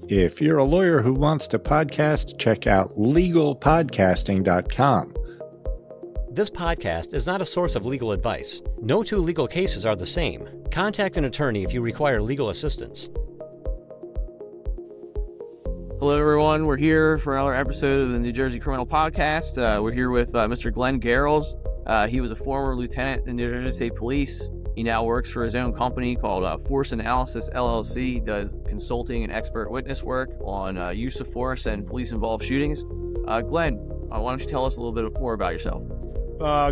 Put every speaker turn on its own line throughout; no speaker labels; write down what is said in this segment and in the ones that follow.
If you're a lawyer who wants to podcast, check out legalpodcasting.com.
This podcast is not a source of legal advice. No two legal cases are the same. Contact an attorney if you require legal assistance.
Hello, everyone. We're here for another episode of the New Jersey Criminal Podcast. We're here with Mr. Glenn Garrels. He was a former lieutenant in the New Jersey State Police. He now works for his own company called Force Analysis LLC, does consulting and expert witness work on use of force and police-involved shootings. Glenn, why don't you tell us a little bit more about yourself?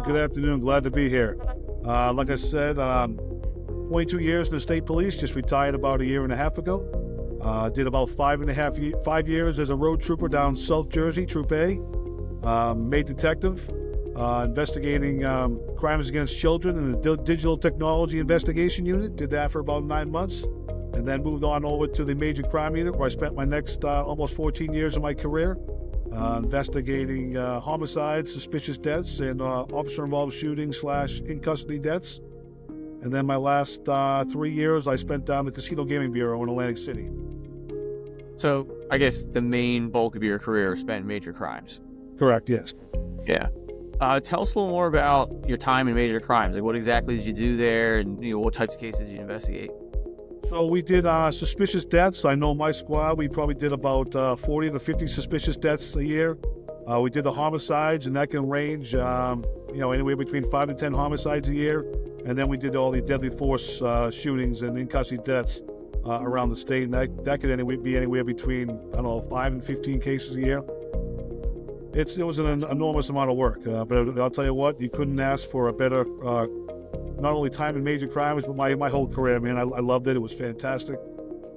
Good afternoon. Glad to be here. Like I said, 22 years in the state police, just retired about a year and a half ago. Did about 5 years as a road trooper down South Jersey, Troop A. Made detective, investigating crimes against children in the Digital Technology Investigation Unit. Did that for about 9 months, and then moved on over to the Major Crime Unit, where I spent my next almost 14 years of my career. Investigating homicides, suspicious deaths, and officer-involved shootings / in-custody deaths. And then my last 3 years I spent down the Casino Gaming Bureau in Atlantic City.
So I guess the main bulk of your career spent in major crimes.
Correct, yes.
Yeah. Tell us a little more about your time in major crimes. Like, what exactly did you do there, and what types of cases did you investigate?
So we did suspicious deaths. I know my squad, we probably did about 40 to 50 suspicious deaths a year. We did the homicides, and that can range, anywhere between 5 to 10 homicides a year. And then we did all the deadly force shootings and in-custody deaths around the state. And that could be anywhere between, 5 and 15 cases a year. It was an enormous amount of work. But I'll tell you what, you couldn't ask for a better not only time in major crimes, but my whole career, man. I loved it. It was fantastic,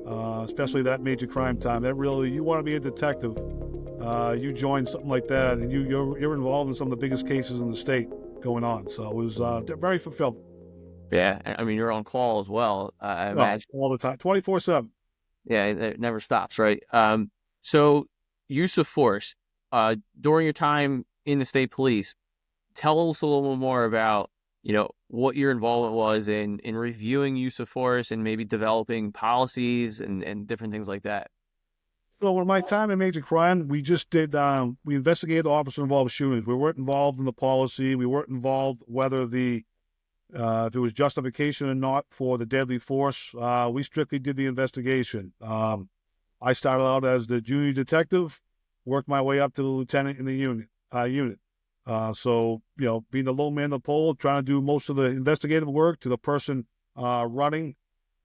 especially that major crime time. That really, you want to be a detective, you join something like that, and you're involved in some of the biggest cases in the state going on. So it was very fulfilling.
Yeah, I mean, you're on call as well, I imagine.
All the time, 24/7.
Yeah, it never stops, right? So use of force. During your time in the state police, tell us a little more about what your involvement was in reviewing use of force and maybe developing policies and different things like that.
Well, in my time in major crime, we just did, we investigated the officer-involved shootings. We weren't involved in the policy. We weren't involved whether if there was justification or not for the deadly force. We strictly did the investigation. I started out as the junior detective, worked my way up to the lieutenant in the unit. So, being the low man on the pole, trying to do most of the investigative work to the person running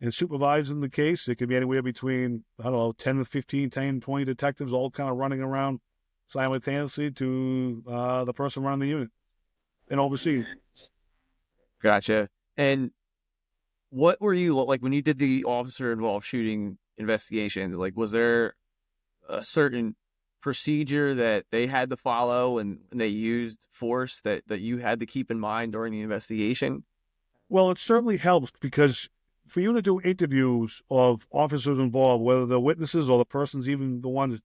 and supervising the case. It could be anywhere between, 10 to 15, 10, 20 detectives all kind of running around simultaneously to the person running the unit and overseeing.
Gotcha. And what were you, like, when you did the officer-involved shooting investigations, like, was there a certain procedure that they had to follow and they used force that you had to keep in mind during the investigation?
Well, it certainly helps, because for you to do interviews of officers involved, whether they're witnesses or the person's even the ones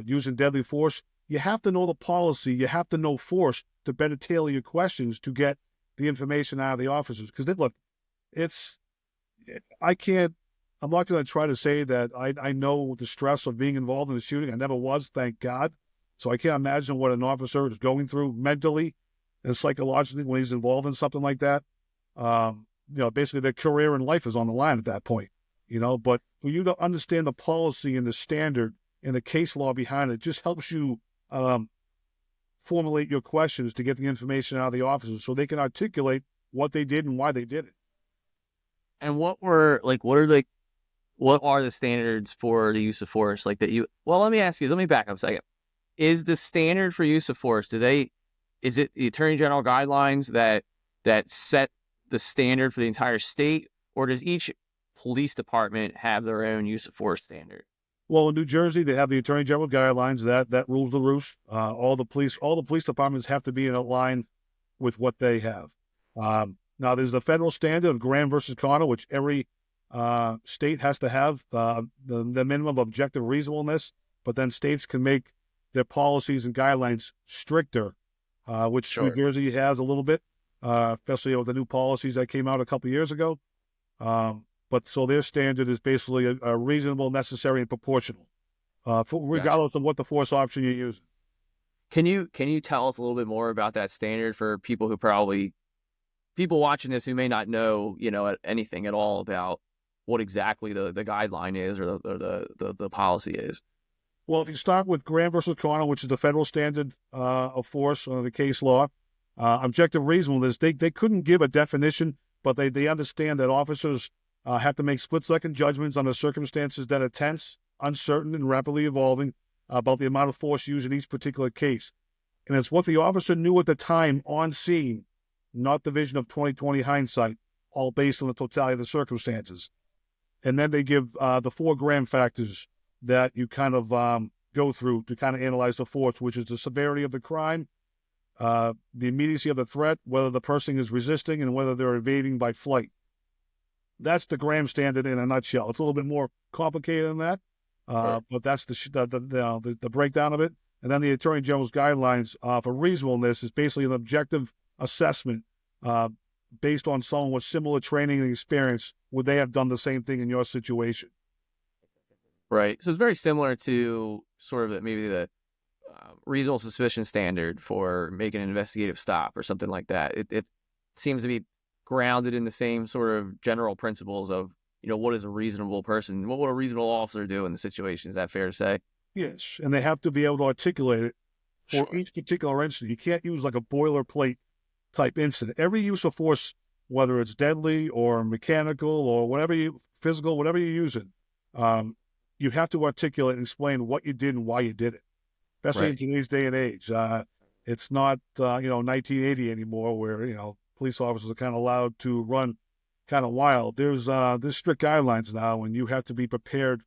using deadly force, you have to know the policy. You have to know force to better tailor your questions to get the information out of the officers. Because look, I'm not going to try to say that I know the stress of being involved in a shooting. I never was, thank God. So I can't imagine what an officer is going through mentally and psychologically when he's involved in something like that. Basically their career and life is on the line at that point, but for you to understand the policy and the standard and the case law behind it just helps you formulate your questions to get the information out of the officers so they can articulate what they did and why they did it.
And what are the standards for the use of force? Let me back up a second. Is the standard for use of force, is it the Attorney General guidelines that set the standard for the entire state, or does each police department have their own use of force standard?
Well, in New Jersey, they have the Attorney General guidelines that rules the roost. All the police departments have to be in line with what they have. Now, there's the federal standard of Graham versus Connor, which every state has to have the minimum objective reasonableness, but then states can make their policies and guidelines stricter, which
Sure.
New Jersey has a little bit, especially with the new policies that came out a couple of years ago. but so their standard is basically a reasonable, necessary, and proportional, regardless of what the force option you're using.
Can you tell us a little bit more about that standard for people watching this who may not know, anything at all about what exactly the guideline is or the policy is?
Well, if you start with Graham versus Connor, which is the federal standard of force under the case law, objective reasonableness, they couldn't give a definition, but they understand that officers have to make split-second judgments under circumstances that are tense, uncertain, and rapidly evolving about the amount of force used in each particular case. And it's what the officer knew at the time on scene, not the vision of 20/20 hindsight, all based on the totality of the circumstances. And then they give the 4 Graham factors that you kind of go through to kind of analyze the force, which is the severity of the crime, the immediacy of the threat, whether the person is resisting, and whether they're evading by flight. That's the Graham standard in a nutshell. It's a little bit more complicated than that, but that's the breakdown of it. And then the Attorney General's guidelines for reasonableness is basically an objective assessment based on someone with similar training and experience. Would they have done the same thing in your situation?
Right. So it's very similar to sort of maybe the reasonable suspicion standard for making an investigative stop or something like that. It seems to be grounded in the same sort of general principles of, what is a reasonable person? What would a reasonable officer do in the situation? Is that fair to say?
Yes. And they have to be able to articulate it for each particular incident. You can't use like a boilerplate type incident. Every use of force, whether it's deadly or mechanical or physical, whatever you're using, you have to articulate and explain what you did and why you did it, especially in today's day and age. It's not, 1980 anymore where, police officers are kind of allowed to run kind of wild. There's strict guidelines now, and you have to be prepared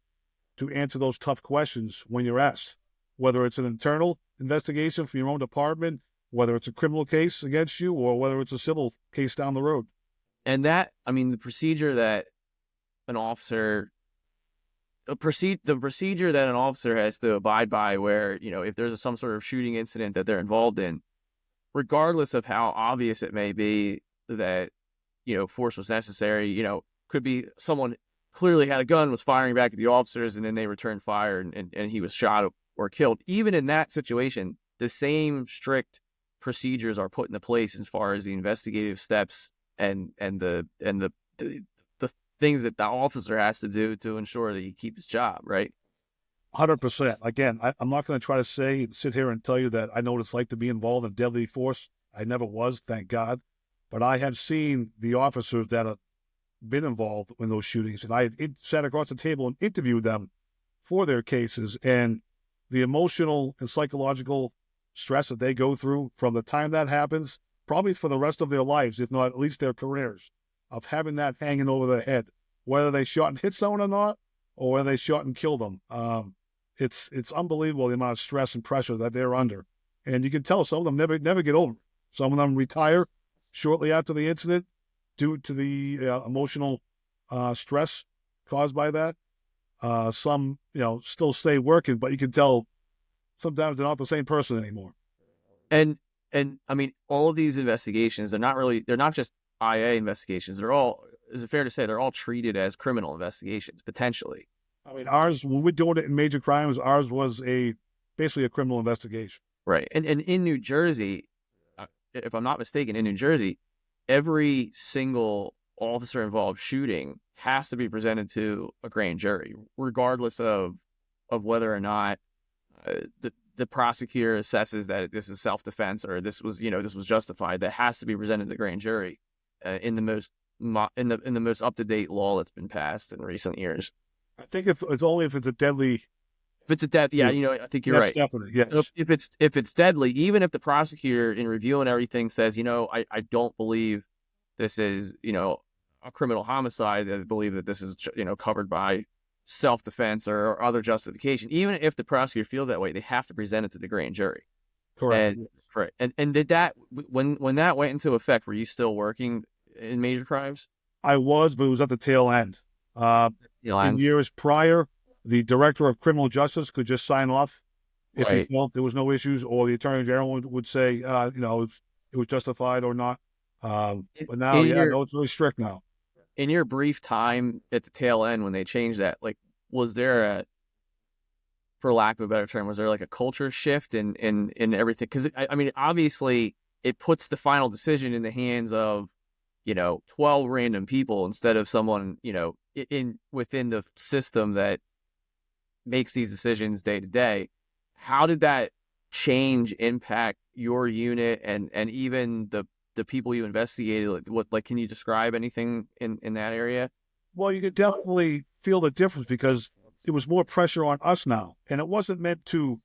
to answer those tough questions when you're asked, whether it's an internal investigation from your own department, whether it's a criminal case against you, or whether it's a civil case down the road.
And the procedure that an officer... the procedure that an officer has to abide by where, if there's some sort of shooting incident that they're involved in, regardless of how obvious it may be that, force was necessary, could be someone clearly had a gun, was firing back at the officers, and then they returned fire and he was shot or killed. Even in that situation, the same strict procedures are put into place as far as the investigative steps and the things that the officer has to do to ensure that he keeps his job, right?
100%. Again, I'm not going to try to sit here and tell you that I know what it's like to be involved in deadly force. I never was, thank God. But I have seen the officers that have been involved in those shootings, and I sat across the table and interviewed them for their cases, and the emotional and psychological stress that they go through from the time that happens, probably for the rest of their lives, if not at least their careers, of having that hanging over their head, whether they shot and hit someone or not, or whether they shot and killed them. It's unbelievable the amount of stress and pressure that they're under. And you can tell some of them never get over it. Some of them retire shortly after the incident due to the emotional stress caused by that. Some, still stay working, but you can tell sometimes they're not the same person anymore.
And I mean, all of these investigations, they're not just IA investigations. Is it fair to say they're all treated as criminal investigations, potentially?
I mean, ours, when we're doing it in major crimes, ours was basically a criminal investigation.
Right. And in New Jersey, if I'm not mistaken, in New Jersey, every single officer involved shooting has to be presented to a grand jury, regardless of whether or not the prosecutor assesses that this is self-defense or this was justified. That has to be presented to the grand jury in the most up-to-date law that's been passed in recent years.
I think it's only if it's a deadly.
If it's a deadly, I think you're right.
Definitely, yes.
If it's deadly, even if the prosecutor in reviewing everything says, I don't believe this is, a criminal homicide, I believe that this is, covered by self-defense or other justification. Even if the prosecutor feels that way, they have to present it to the grand jury.
Correct.
And did that, when that went into effect, were you still working in major crimes?
I was, but it was at the tail end. In years prior, the director of criminal justice could just sign off if he felt there was no issues, or the attorney general would say, it was justified or not. But now, it's really strict now.
in your brief time at the tail end when they changed that, like, was there a, for lack of a better term, was there like a culture shift in everything? Because I mean, obviously, it puts the final decision in the hands of 12 random people instead of someone in within the system that makes these decisions day to day. How did that change impact your unit and even the people you investigated? Like can you describe anything in that area?
Well, you could definitely feel the difference because there was more pressure on us now, and it wasn't meant to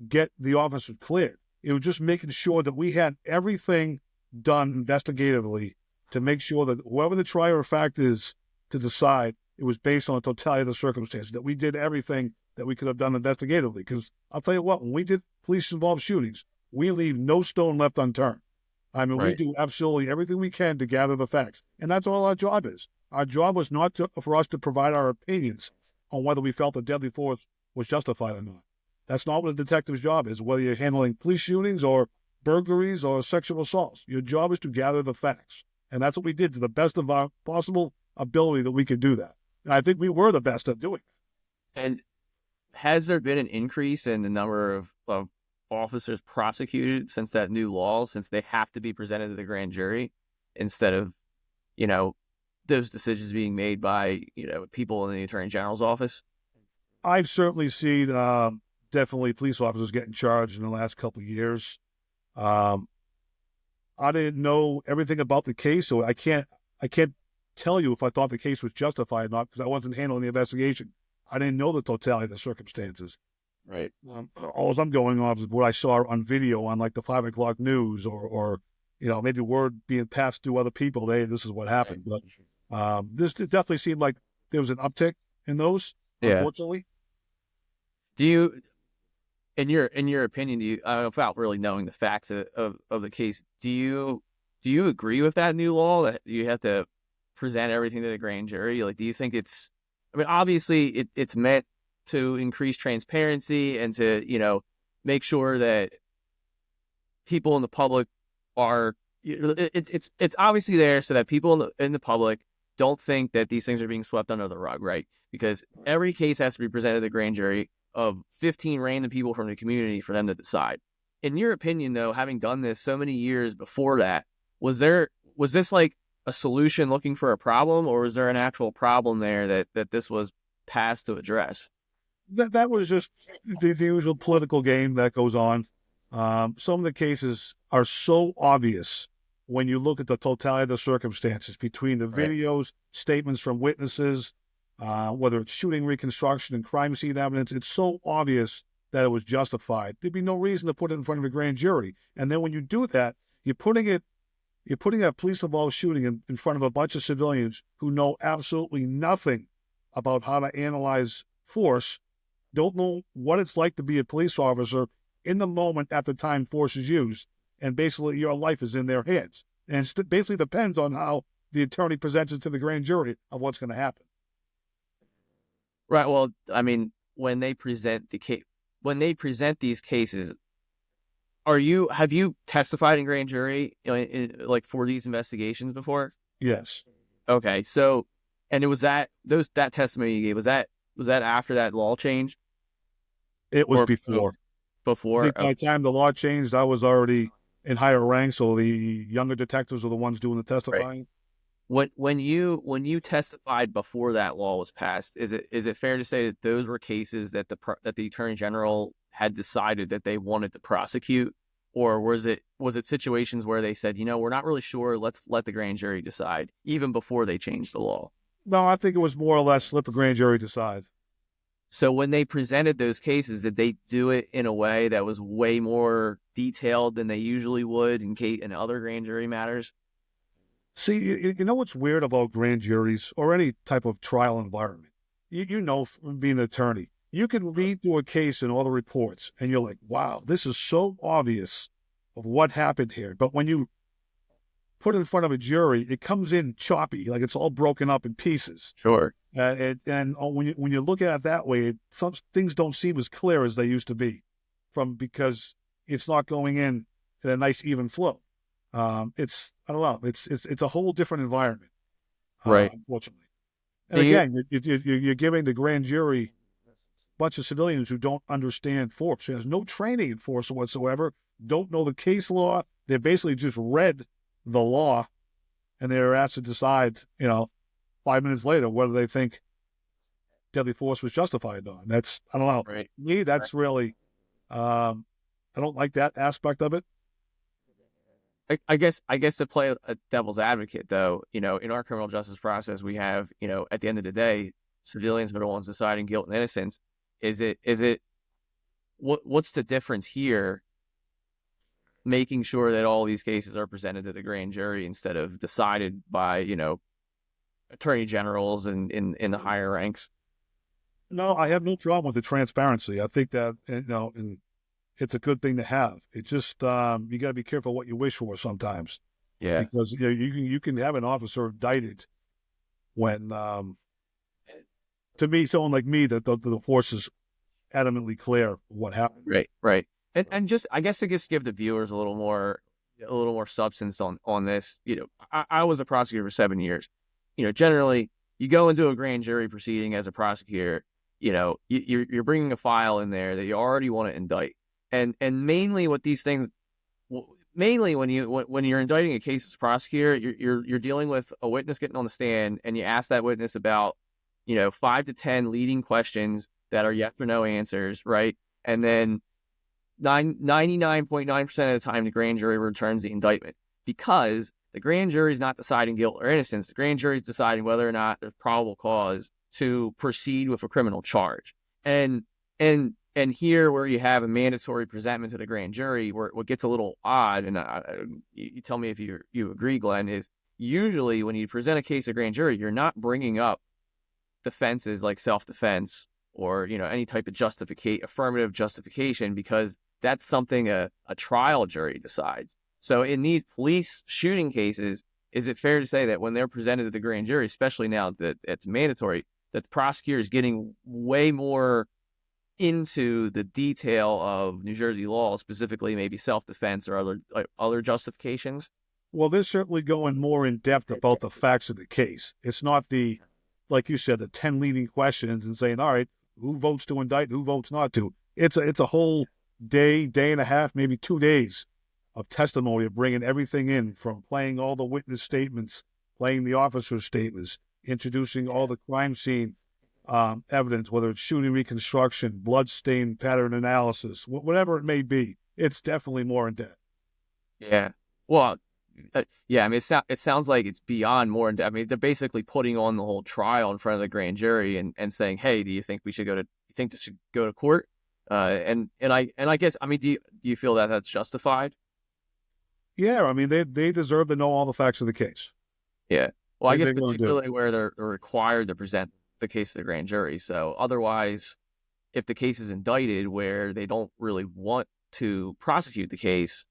get the officer cleared. It was just making sure that we had everything done investigatively to make sure that whoever the trier of fact is to decide, it was based on the totality of the circumstances, that we did everything that we could have done investigatively. Because I'll tell you what, when we did police-involved shootings, we leave no stone left unturned. I mean, we do absolutely everything we can to gather the facts. And that's all our job is. Our job was not for us to provide our opinions on whether we felt the deadly force was justified or not. That's not what a detective's job is, whether you're handling police shootings or burglaries or sexual assaults. Your job is to gather the facts. And that's what we did to the best of our possible ability that we could do that. And I think we were the best at doing that.
And has there been an increase in the number of officers prosecuted since that new law, since they have to be presented to the grand jury instead of, those decisions being made by, people in the Attorney General's office?
I've certainly seen definitely police officers getting charged in the last couple of years. I didn't know everything about the case, so I can't tell you if I thought the case was justified or not because I wasn't handling the investigation. I didn't know the totality of the circumstances.
Right.
All I'm going off is what I saw on video on like the 5 o'clock news or maybe word being passed to other people. Hey, this is what happened. But it definitely seemed like there was an uptick in those, unfortunately.
Do you, in your opinion, without really knowing the facts of the case, do you agree with that new law that you have to present everything to the grand jury? Like, do you think obviously it's meant to increase transparency and to, make sure that people in the public are, it's obviously there so that people in the public don't think that these things are being swept under the rug, right? Because every case has to be presented to the grand jury of 15 random people from the community for them to decide. In your opinion, though, having done this so many years before that, was this like a solution looking for a problem, or was there an actual problem there that this was passed to address?
That was just the usual political game that goes on. Some of the cases are so obvious when you look at the totality of the circumstances between the videos, statements from witnesses, whether it's shooting reconstruction and crime scene evidence. It's so obvious that it was justified. There'd be no reason to put it in front of a grand jury. And then when you do that, you're putting a police-involved shooting in front of a bunch of civilians who know absolutely nothing about how to analyze force, don't know what it's like to be a police officer in the moment at the time force is used, and basically your life is in their hands. And it basically depends on how the attorney presents it to the grand jury of what's going to happen.
Right. Well, I mean, when they present these cases, have you testified in grand jury, like for these investigations before?
Yes.
Okay. So, and it was that testimony you gave, was that after that law changed?
It was before.
Before.
I think by the time the law changed, I was already in higher rank, so the younger detectives were the ones doing the testifying.
Right. When you testified before that law was passed, is it fair to say that those were cases that the Attorney General had decided that they wanted to prosecute, or was it situations where they said, we're not really sure, let's let the grand jury decide, even before they changed the law?
No, I think it was more or less let the grand jury decide.
So when they presented those cases, did they do it in a way that was way more detailed than they usually would in other grand jury matters?
See, you know what's weird about grand juries or any type of trial environment? From being an attorney, you can read through a case and all the reports, and you're like, wow, this is so obvious of what happened here. But when you put it in front of a jury, it comes in choppy, like it's all broken up in pieces.
Sure.
And when you look at it that way, some things don't seem as clear as they used to be, because it's not going in a nice even flow. I don't know. It's a whole different environment.
Right.
unfortunately. And
Do you,
again, you're giving the grand jury a bunch of civilians who don't understand force. There's no training in force whatsoever, don't know the case law. They basically just read the law, and they're asked to decide, 5 minutes later, whether they think deadly force was justified or not. That's, I don't know.
right.
Me, that's really, I don't like that aspect of it.
I guess to play a devil's advocate, though, in our criminal justice process, we have, at the end of the day, civilians are the ones deciding guilt and innocence. What's the difference here? Making sure that all these cases are presented to the grand jury instead of decided by, attorney generals and in the higher ranks.
No, I have no problem with the transparency. I think that, and it's a good thing to have. It's just, you got to be careful what you wish for sometimes.
Yeah.
Because, you can have an officer indicted when, to me, someone like me, that the force is adamantly clear what happened.
Right. And just, I guess, to just give the viewers a little more substance on this. I was a prosecutor for 7 years. Generally, you go into a grand jury proceeding as a prosecutor, you're bringing a file in there that you already want to indict. And mainly what these things, mainly when you're indicting a case as a prosecutor, you're dealing with a witness getting on the stand, and you ask that witness about, 5 to 10 leading questions that are yes or no answers, right? And then 99.9% of the time, the grand jury returns the indictment, because the grand jury is not deciding guilt or innocence. The grand jury is deciding whether or not there's probable cause to proceed with a criminal charge. And here, where you have a mandatory presentment to the grand jury, where what gets a little odd, and you tell me if you agree, Glenn, is usually when you present a case to grand jury, you're not bringing up defenses like self-defense or any type of affirmative justification, because that's something a trial jury decides. So in these police shooting cases, is it fair to say that when they're presented to the grand jury, especially now that it's mandatory, that the prosecutor is getting way more into the detail of New Jersey law, specifically maybe self-defense or other justifications?
Well, they're certainly going more in depth about the facts of the case. It's not like you said, the 10 leading questions and saying, all right, who votes to indict, who votes not to. It's a whole day and a half, maybe 2 days of testimony, of bringing everything in, from playing all the witness statements, playing the officer statements, introducing all the crime scene evidence, whether it's shooting reconstruction, bloodstain pattern analysis, whatever it may be. It's definitely more in depth.
Yeah. Well, yeah. I mean, it sounds like it's beyond more in depth. I mean, they're basically putting on the whole trial in front of the grand jury and saying, "Hey, do you think this should go to court?" And I guess, I mean, do you feel that that's justified?
Yeah, I mean, they deserve to know all the facts of the case.
Yeah. Well, I guess
They're gonna do.
particularly where they're required to present the case to the grand jury. So otherwise, if the case is indicted where they don't really want to prosecute the case,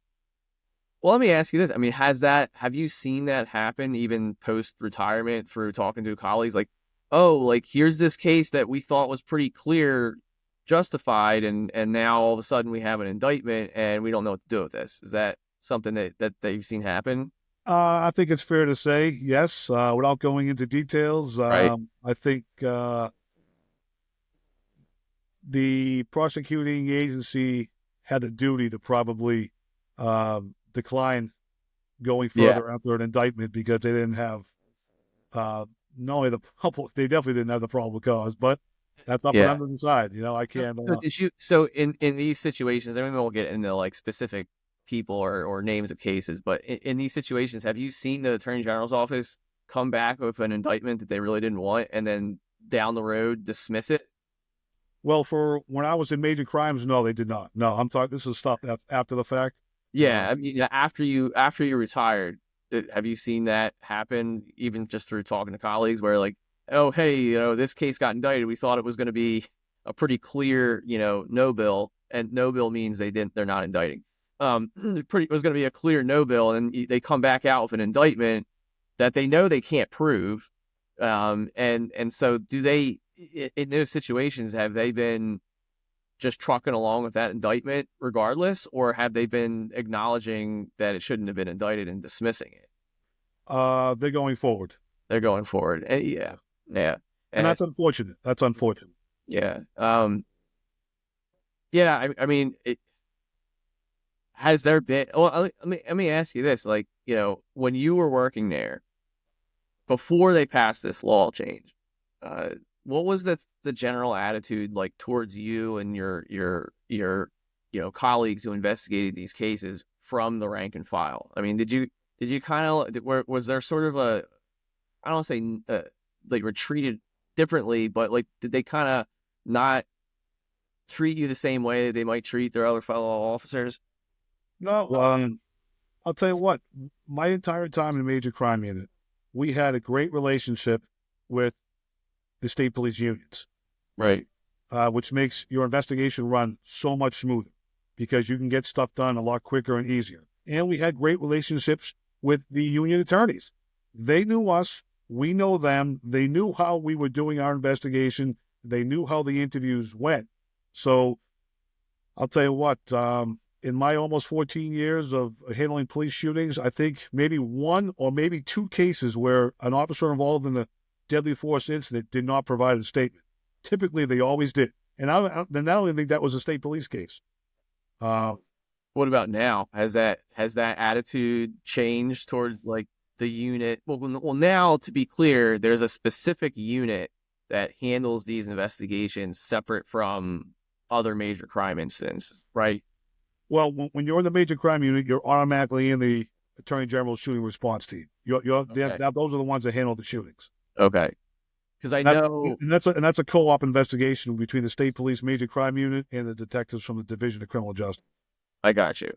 well, let me ask you this. I mean, have you seen that happen even post-retirement through talking to colleagues? Like, oh, like, here's this case that we thought was pretty clear, justified, and now all of a sudden we have an indictment and we don't know what to do with this. Is that something that you've seen happen?
I think it's fair to say yes, without going into details.
Right.
I think the prosecuting agency had a duty to probably decline going further after an indictment, because they didn't have not only they definitely didn't have the probable cause, but that's up for them to decide. I can't.
So in these situations, I mean, we'll get into like specific people or names of cases, but in these situations, have you seen the Attorney General's office come back with an indictment that they really didn't want, and then down the road dismiss it?
Well, for when I was in major crimes, no, they did not. No, I'm talking. This is stuff after the fact.
Yeah, I mean, after you retired, have you seen that happen, even just through talking to colleagues, where like, oh, hey, this case got indicted. We thought it was going to be a pretty clear, no bill, and no bill means they're not indicting. It was going to be a clear no bill, and they come back out with an indictment that they know they can't prove. And so do they, in those situations, have they been just trucking along with that indictment regardless, or have they been acknowledging that it shouldn't have been indicted and dismissing it?
They're going forward.
they're going forward. Yeah.
And
And
that's unfortunate.
yeah. Yeah. I mean, has there been? Well, let me ask you this: like, when you were working there before they passed this law change, uh, what was the general attitude like towards you and your colleagues who investigated these cases from the rank and file? I mean, did you kind of was there sort of a, I don't want to say like were treated differently, but like did they kind of not treat you the same way that they might treat their other fellow officers?
No, I'll tell you what. My entire time in the major crime unit, we had a great relationship with the state police unions,
Right.
which makes your investigation run so much smoother because you can get stuff done a lot quicker and easier. And we had great relationships with the union attorneys. They knew us. We know them. They knew how we were doing our investigation. They knew how the interviews went. So I'll tell you what, in my almost 14 years of handling police shootings, I think maybe one or maybe two cases where an officer involved in a deadly force incident did not provide a statement. Typically, they always did. And I only think that was a state police case.
What about now? Has that attitude changed towards like the unit? Well, now to be clear, there's a specific unit that handles these investigations separate from other major crime incidents, right?
Well, when you're in the major crime unit, you're automatically in the Attorney General's shooting response team.
Okay.
Those are the ones that handle the shootings.
Okay. Because I know
that's a co-op investigation between the state police major crime unit and the detectives from the Division of Criminal Justice.
I got you.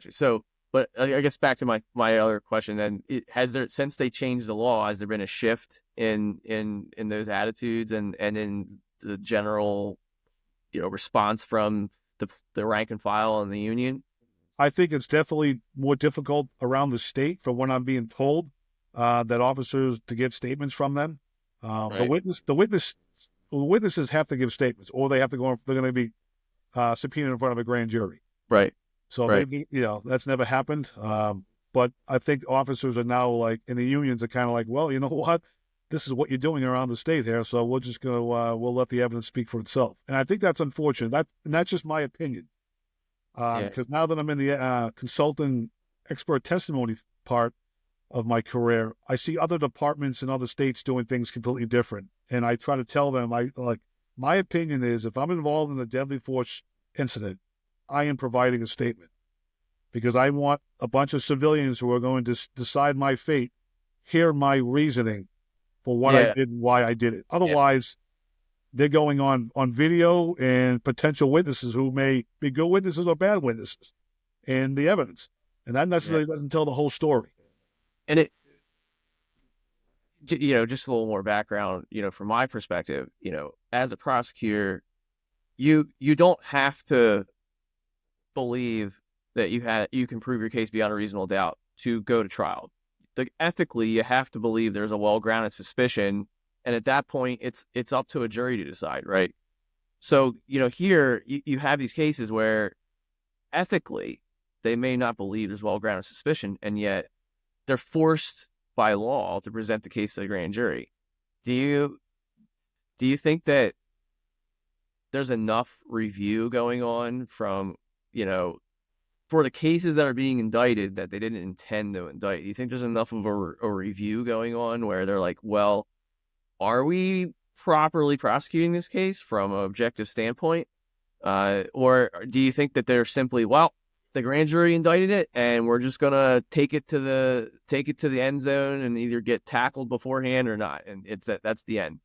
So, but I guess back to my other question then, has there, since they changed the law, has there been a shift in those attitudes and in the general, response from the rank and file and the union?
I think it's definitely more difficult around the state from what I'm being told, that officers to get statements from them.
Right.
The witnesses have to give statements, or they have to go. They're going to be subpoenaed in front of a grand jury.
Right.
So
Right.
That's never happened. But I think officers are now like, in the unions are kind of like, well, you know what? This is what you're doing around the state here, so we're just going to we'll let the evidence speak for itself. And I think that's unfortunate. That's just my opinion. Because now that I'm in the consultant expert testimony part of my career, I see other departments in other states doing things completely different. And I try to tell them, my opinion is if I'm involved in a deadly force incident, I am providing a statement because I want a bunch of civilians who are going to decide my fate, hear my reasoning for what I did and why I did it. Otherwise, they're going on video and potential witnesses who may be good witnesses or bad witnesses and the evidence. And that necessarily doesn't tell the whole story.
And it, just a little more background, from my perspective, as a prosecutor, you don't have to believe that you can prove your case beyond a reasonable doubt to go to trial. Ethically, you have to believe there's a well-grounded suspicion, and at that point, it's up to a jury to decide, right? So, here you have these cases where ethically they may not believe there's well-grounded suspicion, and yet they're forced by law to present the case to the grand jury. Do you think that there's enough review going on from, for the cases that are being indicted that they didn't intend to indict? Do you think there's enough of a review going on where they're like, well, are we properly prosecuting this case from an objective standpoint? Or do you think that they're simply, well, the grand jury indicted it and we're just going to take it to the end zone and either get tackled beforehand or not? And that's the end.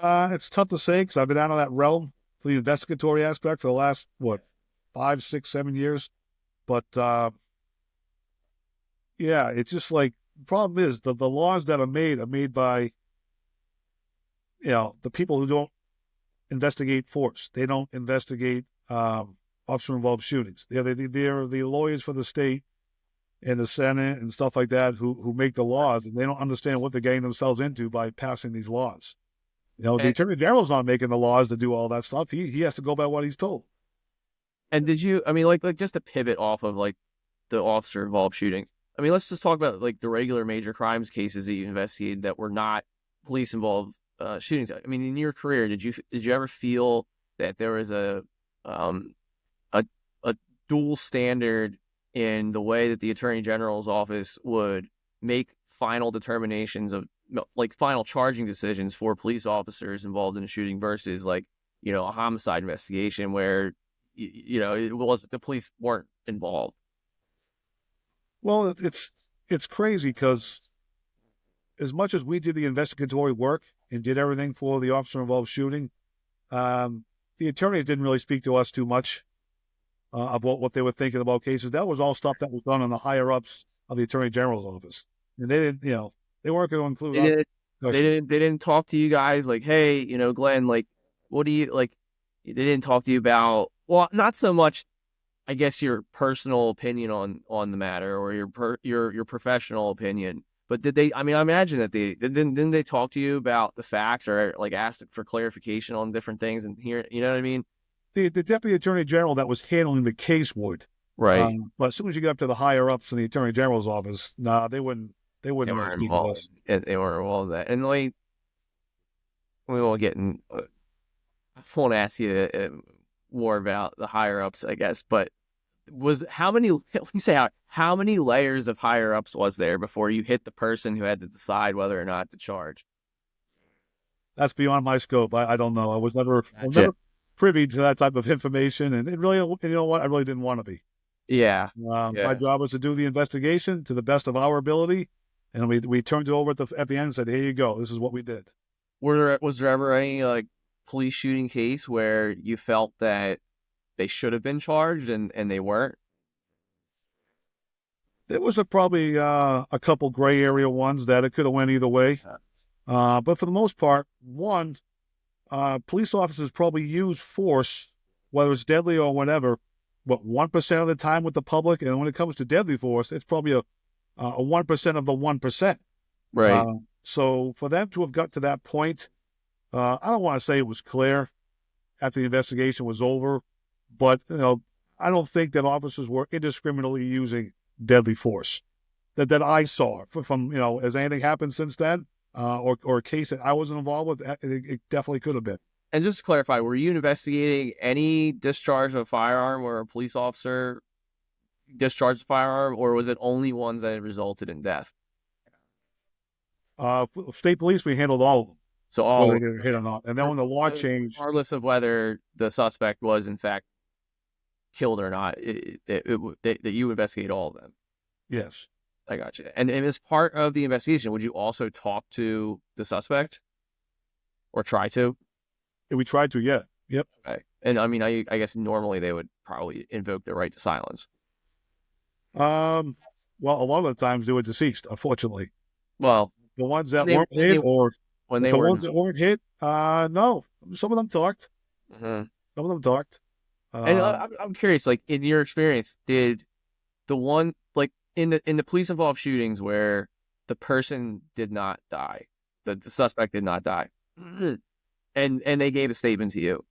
It's tough to say because I've been out of that realm for the investigatory aspect for the last, 5, 6, 7 years. But, it's just like, the problem is the laws that are made by, the people who don't investigate force. They don't investigate officer-involved shootings. They're the lawyers for the state and the Senate and stuff like that who make the laws, and they don't understand what they're getting themselves into by passing these laws. The Attorney General's not making the laws to do all that stuff. He has to go by what he's told.
And did you, I mean, like just to pivot off of like the officer-involved shootings, I mean, let's just talk about like the regular major crimes cases that you investigated that were not police involved shootings. I mean, in your career, did you ever feel that there was um a a dual standard in the way that the Attorney General's office would make final determinations of like final charging decisions for police officers involved in a shooting versus like, a homicide investigation where it was the police weren't involved?
Well, it's crazy because as much as we did the investigatory work and did everything for the officer-involved shooting, the attorneys didn't really speak to us too much about what they were thinking about cases. That was all stuff that was done on the higher-ups of the Attorney General's office. And they didn't, they weren't going to include us.
They didn't talk to you guys like, hey, Glenn, like, what do you like? They didn't talk to you about, well, not so much, I guess, your personal opinion on the matter or your professional opinion, but did they? I mean, I imagine that didn't they talk to you about the facts or like asked for clarification on different things and here, you know what I mean?
The Deputy Attorney General that was handling the case would,
right?
But as soon as you get up to the higher ups in the Attorney General's office, nah, they wouldn't really speak to us.
They weren't involved in that, and like we won't get in. I won't ask you more about the higher ups, I guess, but how many layers of higher ups was there before you hit the person who had to decide whether or not to charge?
That's beyond my scope. I don't know. I was never privy to that type of information, and it really, you know what, I really didn't want to be.
Yeah.
My job was to do the investigation to the best of our ability, and we turned it over at the end and said, "Here you go. This is what we did."
Was there ever any like police shooting case where you felt that they should have been charged and they weren't?
There was probably a couple gray area ones that it could have went either way. But for the most part, police officers probably use force, whether it's deadly or whatever, but 1% of the time with the public. And when it comes to deadly force, it's probably a 1% of the 1%.
Right.
So for them to have got to that point, I don't want to say it was clear after the investigation was over, but I don't think that officers were indiscriminately using deadly force that I saw from has anything happened since then, or a case that I wasn't involved with. It definitely could have been.
And just to clarify, were you investigating any discharge of a firearm where a police officer discharged a firearm, or was it only ones that resulted in death?
State police, we handled all of them.
So all
whether they get hit or not. And then when the law changed,
regardless of whether the suspect was in fact killed or not, that you investigate all of them.
Yes.
I got you. And as part of the investigation, would you also talk to the suspect or try to?
We tried to, yeah. Yep.
Okay. And I mean, I guess normally they would probably invoke the right to silence.
Well, a lot of the times they were deceased, unfortunately.
Well,
the ones that weren't hit, or the ones that weren't hit, no. Some of them talked.
Mm-hmm.
Some of them talked.
And I'm curious, like in your experience, did the one like in the police involved shootings where the person did not die, the suspect did not die, and they gave a statement to you,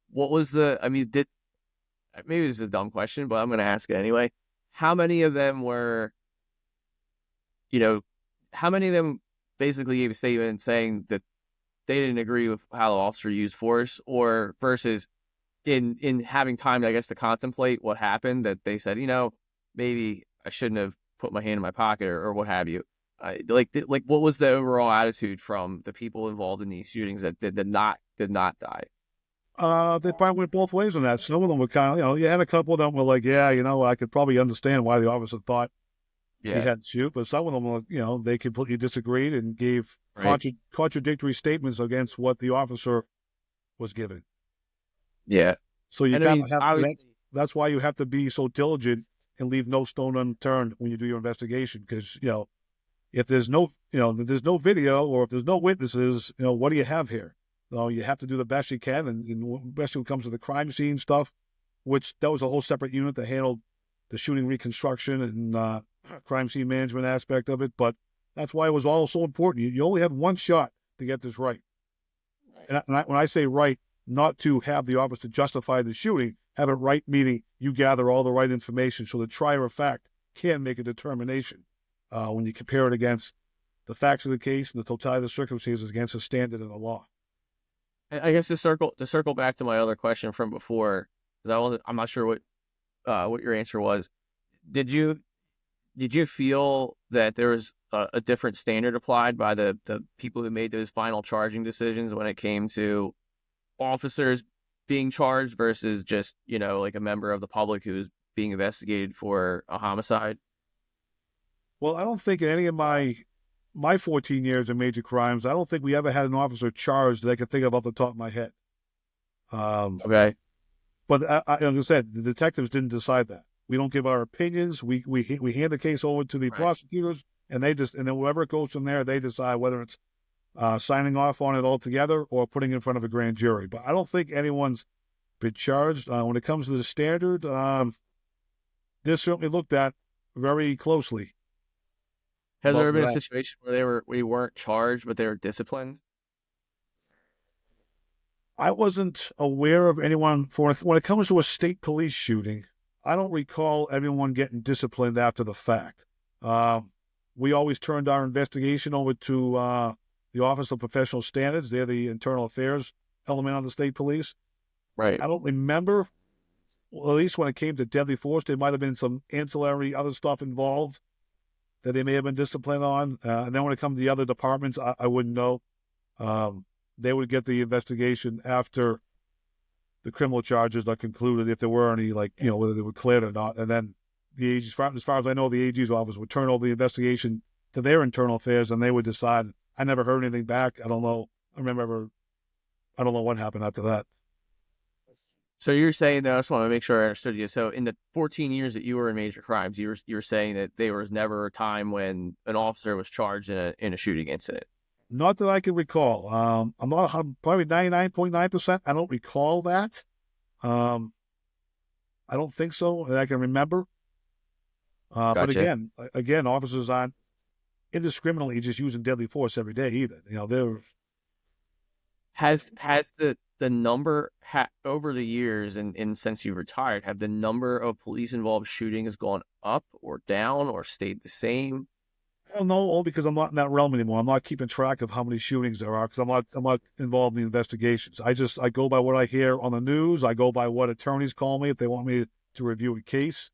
what was maybe this is a dumb question, but I'm going to ask it anyway. How many of them were, how many of them basically gave a statement saying that they didn't agree with how the officer used force, or versus in having time, I guess, to contemplate what happened, that they said, maybe I shouldn't have put my hand in my pocket or what have you. Like what was the overall attitude from the people involved in these shootings that did not die?
They probably went both ways on that. Some of them were kind of, you had a couple of them were like, yeah, I could probably understand why the officer thought he had to shoot, but some of them were, they completely disagreed and gave contradictory statements against what the officer was giving.
Yeah.
So that's why you have to be so diligent and leave no stone unturned when you do your investigation, because if there's no video, or if there's no witnesses, what do you have here? You have to do the best you can, and especially when it comes to the crime scene stuff, which that was a whole separate unit that handled the shooting reconstruction and crime scene management aspect of it. But that's why it was all so important. You only have one shot to get this right. And when I say right, not to have the officer justify the shooting, have it right, meaning you gather all the right information so the trier of fact can make a determination when you compare it against the facts of the case and the totality of the circumstances against the standard in the law.
I guess to circle back to my other question from before, because I'm not sure what your answer was. Did you feel that there was a different standard applied by the people who made those final charging decisions when it came to officers being charged versus just, like a member of the public who's being investigated for a homicide?
Well, I don't think in any of my 14 years of major crimes, I don't think we ever had an officer charged that I could think of off the top of my head.
Okay.
But like I said, the detectives didn't decide that. We don't give our opinions. We hand the case over to the prosecutors, and then wherever it goes from there, they decide whether it's signing off on it altogether or putting it in front of a grand jury. But I don't think anyone's been charged. When it comes to the standard, they're certainly looked at very closely.
Has there ever been a situation where we weren't charged, but they were disciplined?
I wasn't aware of anyone when it comes to a state police shooting. I don't recall everyone getting disciplined after the fact. We always turned our investigation over to the Office of Professional Standards. They're the internal affairs element of the state police.
Right.
I don't remember, well, at least when it came to deadly force, there might have been some ancillary other stuff involved that they may have been disciplined on. And then when it comes to the other departments, I wouldn't know. They would get the investigation after the criminal charges are concluded, if there were any, whether they were cleared or not. And then the AG, as far as I know, the AG's office would turn over the investigation to their internal affairs, and they would decide. I never heard anything back. I don't know. I don't know what happened after that.
So you're saying, though, I just want to make sure I understood you. So in the 14 years that you were in major crimes, you were saying that there was never a time when an officer was charged in a shooting incident?
Not that I can recall. I'm probably 99.9%. I don't recall that. I don't think so that I can remember.
Gotcha.
But again, officers aren't indiscriminately just using deadly force every day either. They're
has the number over the years and since you retired, have the number of police involved shootings gone up or down or stayed the same?
I don't know, all because I'm not in that realm anymore. I'm not keeping track of how many shootings there are because I'm not involved in the investigations. I go by what I hear on the news. I go by what attorneys call me if they want me to review a case.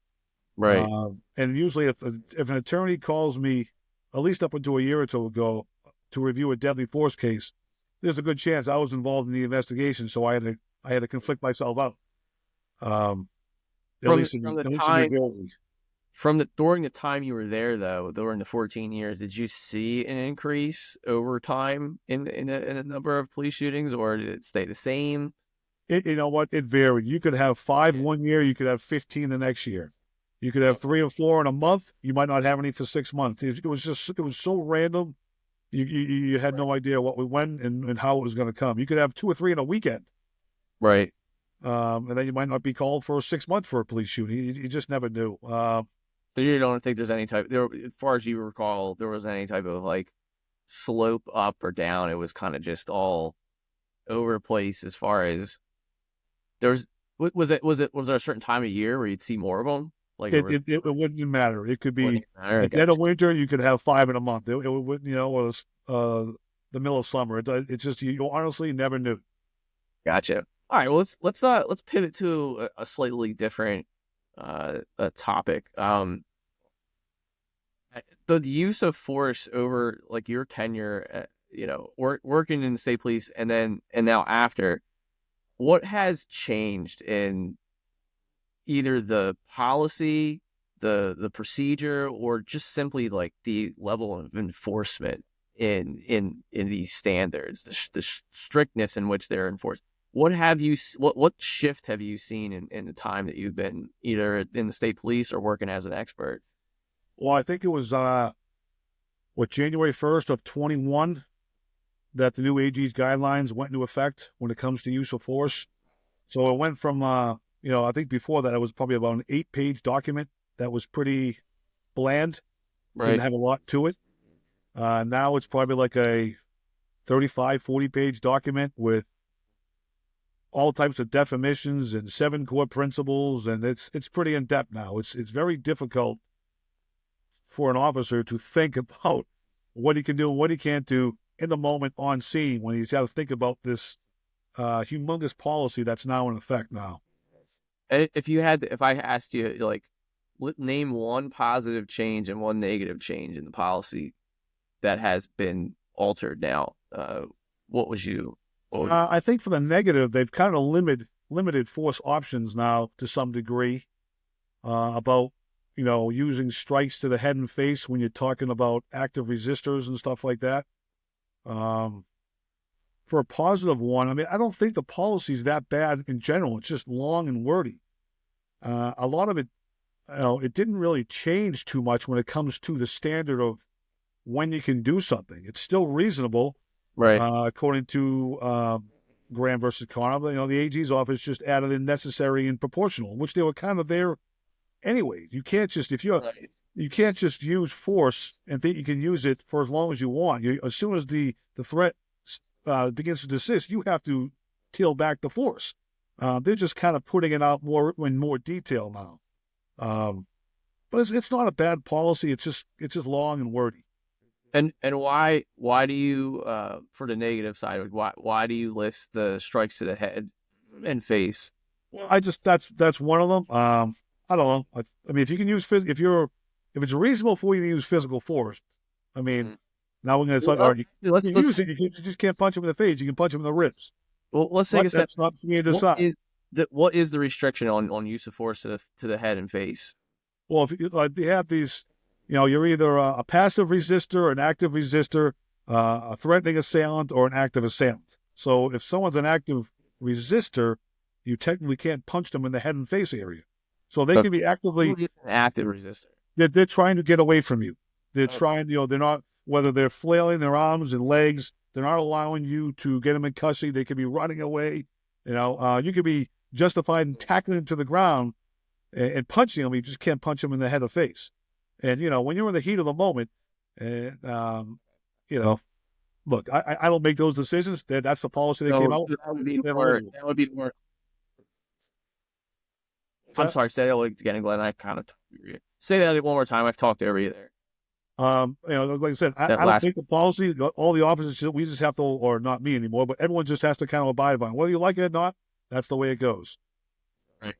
Right.
And usually if an attorney calls me, at least up until a year or two ago, to review a deadly force case, there's a good chance I was involved in the investigation, so I had to conflict myself out. During
the time you were there, though, during the 14 years, did you see an increase over time in the number of police shootings, or did it stay the same?
You know what? It varied. You could have 5 one year, you could have 15 the next year. You could have 3 or 4 in a month. You might not have any for 6 months. It was so random. You had no idea when and how it was going to come. You could have 2 or 3 in a weekend.
Right.
And then you might not be called for 6 months for a police shooting. You just never knew.
So you don't think there's any type, as far as you recall, there was any type of slope up or down? It was kind of just all over the place as far as was there a certain time of year where you'd see more of them?
It wouldn't matter. It could be at dead of winter. You could have 5 in a month. It wouldn't, or the middle of summer. It's just you honestly never knew.
Gotcha. All right. Well, let's pivot to a slightly different topic. The use of force over your tenure, working in the state police, and now after, what has changed in either the policy, the procedure, or just simply the level of enforcement in these standards, the strictness in which they're enforced? What shift have you seen in the time that you've been either in the state police or working as an expert?
Well, I think it was January 1st of 21 that the new AG's guidelines went into effect when it comes to use of force. So it went from I think before that it was probably about an 8-page document that was pretty bland.
Right.
Didn't have a lot to it. Now it's probably like a 35, 40-page document with all types of definitions and 7 core principles, and it's pretty in-depth now. It's very difficult for an officer to think about what he can do and what he can't do in the moment on scene when he's got to think about this humongous policy that's now in effect now.
If I asked you, like, name one positive change and one negative change in the policy that has been altered now, what would you?
I think for the negative, they've kind of limited force options now to some degree about, using strikes to the head and face when you're talking about active resistors and stuff like that. For a positive one, I mean, I don't think the policy is that bad in general. It's just long and wordy. A lot of it, it didn't really change too much when it comes to the standard of when you can do something. It's still reasonable,
right?
According to Graham versus Connor. The AG's office just added in necessary and proportional, which they were kind of there anyway. You can't just you can't just use force and think you can use it for as long as you want. As soon as the threat begins to desist, you have to tail back the force. They're just kind of putting it out in more detail now. But it's not a bad policy. It's just long and wordy.
And why do you for the negative side? Why do you list the strikes to the head and face?
Well, that's one of them. I don't know. I mean, if you can use if it's reasonable for you to use physical force, I mean, now we're going to talk. Let's use it. You just can't punch him in the face. You can punch him in the ribs.
Well, let's take a step.
That's not for me to decide.
What is the restriction on use of force to the head and face?
Well, if you have these, you're either a passive resistor, an active resistor, a threatening assailant, or an active assailant. So if someone's an active resistor, you technically can't punch them in the head and face area. So they can be actively
an active resistor.
They're trying to get away from you. They're trying, they're not, whether they're flailing their arms and legs, they're not allowing you to get them in custody. They could be running away. You could be justified in tackling them to the ground and punching them. You just can't punch them in the head or face. And, when you're in the heat of the moment, and, look, I don't make those decisions. That's the policy they came out with.
That would be more. I'm sorry, say that again, Glenn. I kind of say that one more time. I've talked over you there.
Like I said, I don't think the policy, all the officers, we just have to, or not me anymore, but everyone just has to kind of abide by it. Whether you like it or not, that's the way it goes.
Right.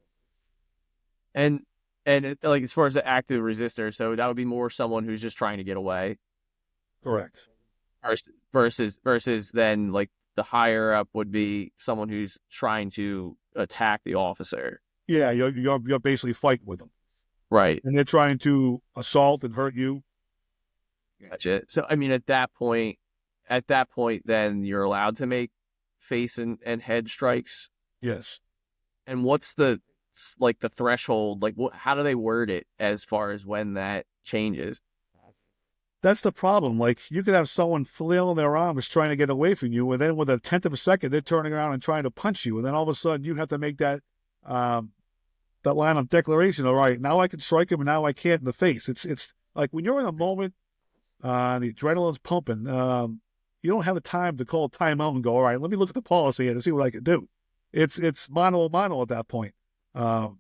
And as far as the active resistor, so that would be more someone who's just trying to get away.
Correct.
Versus then, like, the higher up would be someone who's trying to attack the officer.
Yeah, you're basically fighting with them.
Right.
And they're trying to assault and hurt you.
Gotcha. So, I mean, at that point, then you're allowed to make face and head strikes.
Yes.
And what's the threshold? Like, how do they word it as far as when that changes?
That's the problem. Like, you could have someone flailing their arms trying to get away from you, and then with a tenth of a second, they're turning around and trying to punch you. And then all of a sudden, you have to make that line of declaration. All right, now I can strike him, and now I can't in the face. It's like when you're in a moment, the adrenaline's pumping. You don't have the time to call timeout and go, all right, let me look at the policy and see what I can do. It's mano a mano at that point.
What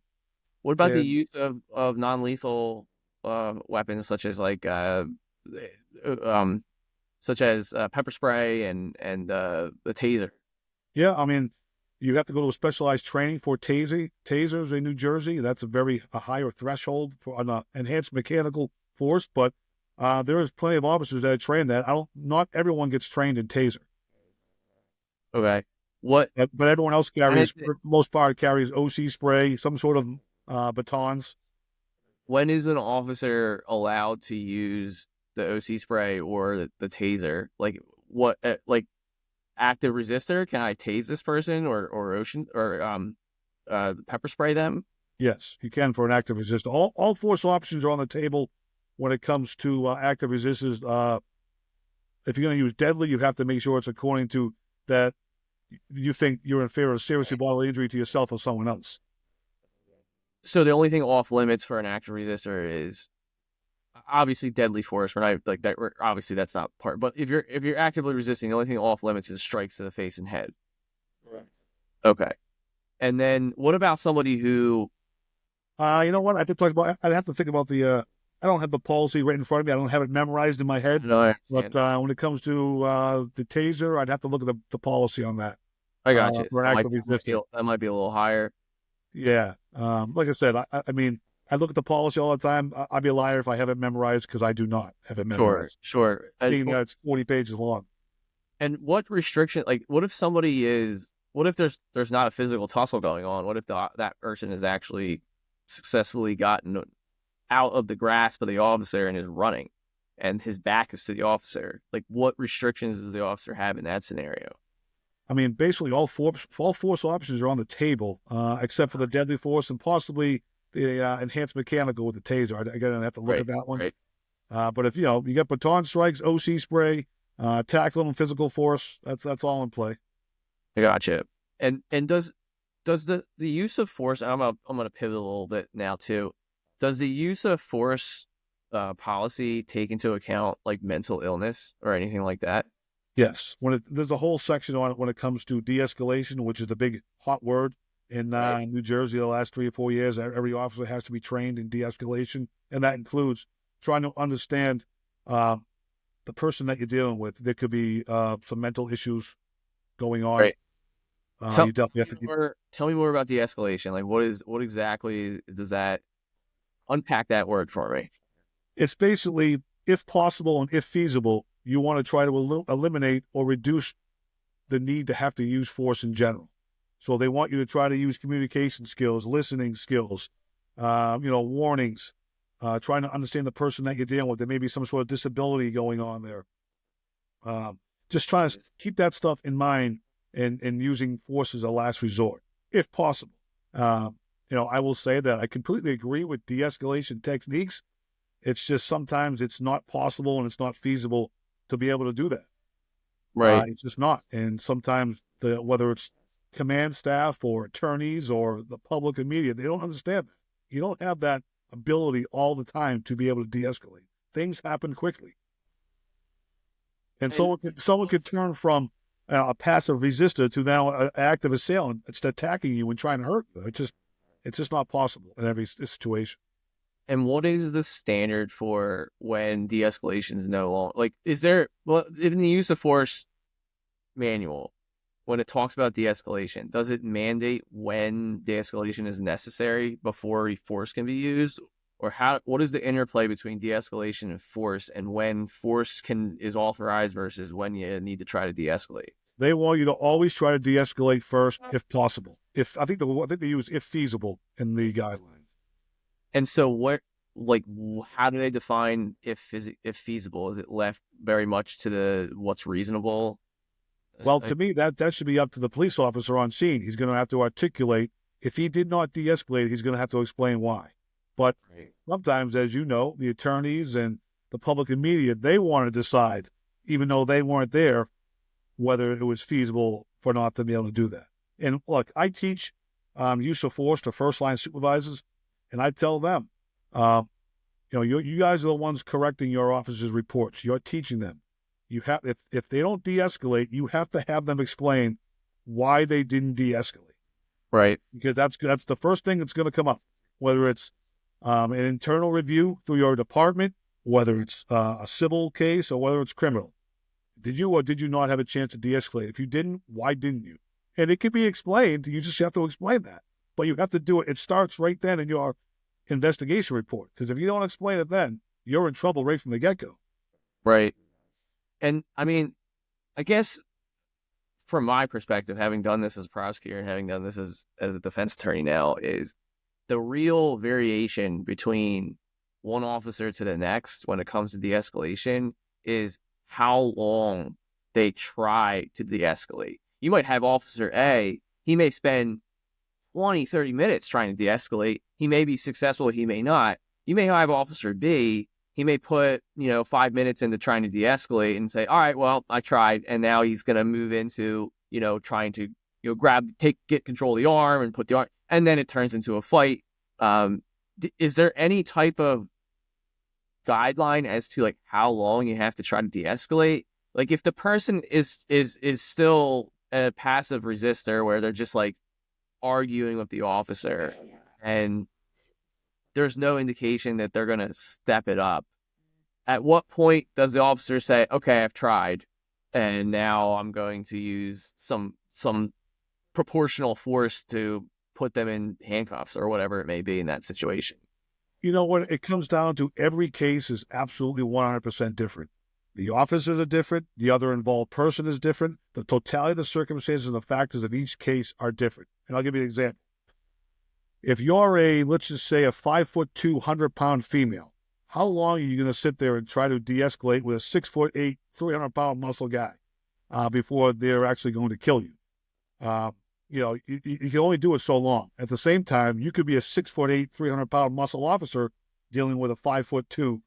about the use of non-lethal weapons such as pepper spray and the taser?
Yeah, I mean, you have to go to a specialized training for tasers in New Jersey. That's a higher threshold for an enhanced mechanical force, but there is plenty of officers that are trained that. Not everyone gets trained in taser.
Okay.
But everyone else carries, for the most part, carries OC spray, some sort of batons.
When is an officer allowed to use the OC spray or the taser? Like, what, active resistor? Can I tase this person or pepper spray them?
Yes, you can for an active resistor. All force options are on the table when it comes to active resistors. If you're going to use deadly, you have to make sure it's according to that you think you're in fear of serious bodily injury to yourself or someone else.
So the only thing off limits for an active resistor is obviously deadly force. We're not like that. Obviously, that's not part. But if you're actively resisting, the only thing off limits is strikes to the face and head.
Correct.
Okay. And then what about somebody who?
You know what? I'd have to think about the I don't have the policy right in front of me. I don't have it memorized in my head.
No, I
But
understand.
when it comes to the taser, I'd have to look at the policy on that
I got you.
for an
So
active resistor.
that might be a little higher.
Yeah. Like I said, I mean, I look at the policy all the time. I'd be a liar if I have it memorized because I do not have it
Sure,
memorized.
sure.
Being that it's 40 pages long.
And what restriction? Like, what if there's not a physical tussle going on? What if that person has actually successfully gotten out of the grasp of the officer and is running, and his back is to the officer? Like, what restrictions does the officer have in that scenario?
I mean, basically all force options are on the table, except for the deadly force and possibly the enhanced mechanical with the taser. Again, I have to look at that one.
Right.
But if you got baton strikes, OC spray, tackling and physical force, that's all in play.
I gotcha. And does the use of force? I'm gonna pivot a little bit now too. Does the use of force policy take into account like mental illness or anything like that?
Yes, there's a whole section on it when it comes to de-escalation, which is the big hot word in
Right.
New Jersey the last 3 or 4 years. Every officer has to be trained in de-escalation, and that includes trying to understand the person that you're dealing with. There could be some mental issues going on.
Right.
You definitely have to.
Tell me more about de-escalation. Like, what exactly does that unpack that word for me?
It's basically, if possible and if feasible, you want to try to eliminate or reduce the need to have to use force in general. So they want you to try to use communication skills, listening skills, warnings, trying to understand the person that you're dealing with. There may be some sort of disability going on there. Just trying to keep that stuff in mind and using force as a last resort, if possible. I will say that I completely agree with de-escalation techniques. It's just sometimes it's not possible and it's not feasible to be able to do that.
Right.
It's just not. And sometimes whether it's command staff or attorneys or the public and media, they don't understand that. You don't have that ability all the time to be able to de-escalate. Things happen quickly. And someone could turn from a passive resistor to now an active assailant that's attacking you and trying to hurt you. It's just not possible in every situation.
And what is the standard for when de-escalation is no longer like? Is there in the use of force manual when it talks about de-escalation, does it mandate when de-escalation is necessary before force can be used, or what is the interplay between de-escalation and force, and when force is authorized versus when you need to try to de-escalate?
They want you to always try to de-escalate first, if possible. I think they use if feasible in the guidelines.
And so how do they define if feasible? Is it left very much to what's reasonable?
Well, to me, that should be up to the police officer on scene. He's going to have to articulate. If he did not de-escalate, he's going to have to explain why. But sometimes, as you know, the attorneys and the public and media, they want to decide, even though they weren't there, whether it was feasible for not to be able to do that. And look, I teach use of force to first-line supervisors, and I tell them, you guys are the ones correcting your officers' reports. You're teaching them. You have, if they don't de-escalate, you have to have them explain why they didn't de-escalate.
Right.
Because that's the first thing that's going to come up, whether it's an internal review through your department, whether it's a civil case or whether it's criminal. Did you or did you not have a chance to de-escalate? If you didn't, why didn't you? And it can be explained. You just have to explain that. But you have to do it. It starts right then in your investigation report. Because if you don't explain it then, you're in trouble right from the get-go.
Right. And I mean, I guess from my perspective, having done this as a prosecutor and having done this as a defense attorney now, is the real variation between one officer to the next when it comes to de-escalation is how long they try to de-escalate. You might have Officer A, he may spend 20, 30 minutes trying to de-escalate. He may be successful, he may not. You may have Officer B, he may put, 5 minutes into trying to de-escalate and say, all right, well, I tried. And now he's going to move into, trying to, get control of the arm and put the arm, and then it turns into a fight. Is there any type of guideline as to like how long you have to try to de-escalate? Like if the person is still a passive resistor where they're just like arguing with the officer and there's no indication that they're going to step it up. At what point does the officer say, okay, I've tried, and now I'm going to use some proportional force to put them in handcuffs or whatever it may be in that situation?
You know what? It comes down to every case is absolutely 100% different. The officers are different. The other involved person is different. The totality of the circumstances and the factors of each case are different. And I'll give you an example. If you're let's just say a 5'2", 100-pound female, how long are you going to sit there and try to de-escalate with a 6'8", 300-pound muscle guy before they're actually going to kill you? You can only do it so long. At the same time, you could be a 6'8", 300-pound muscle officer dealing with a 5'2"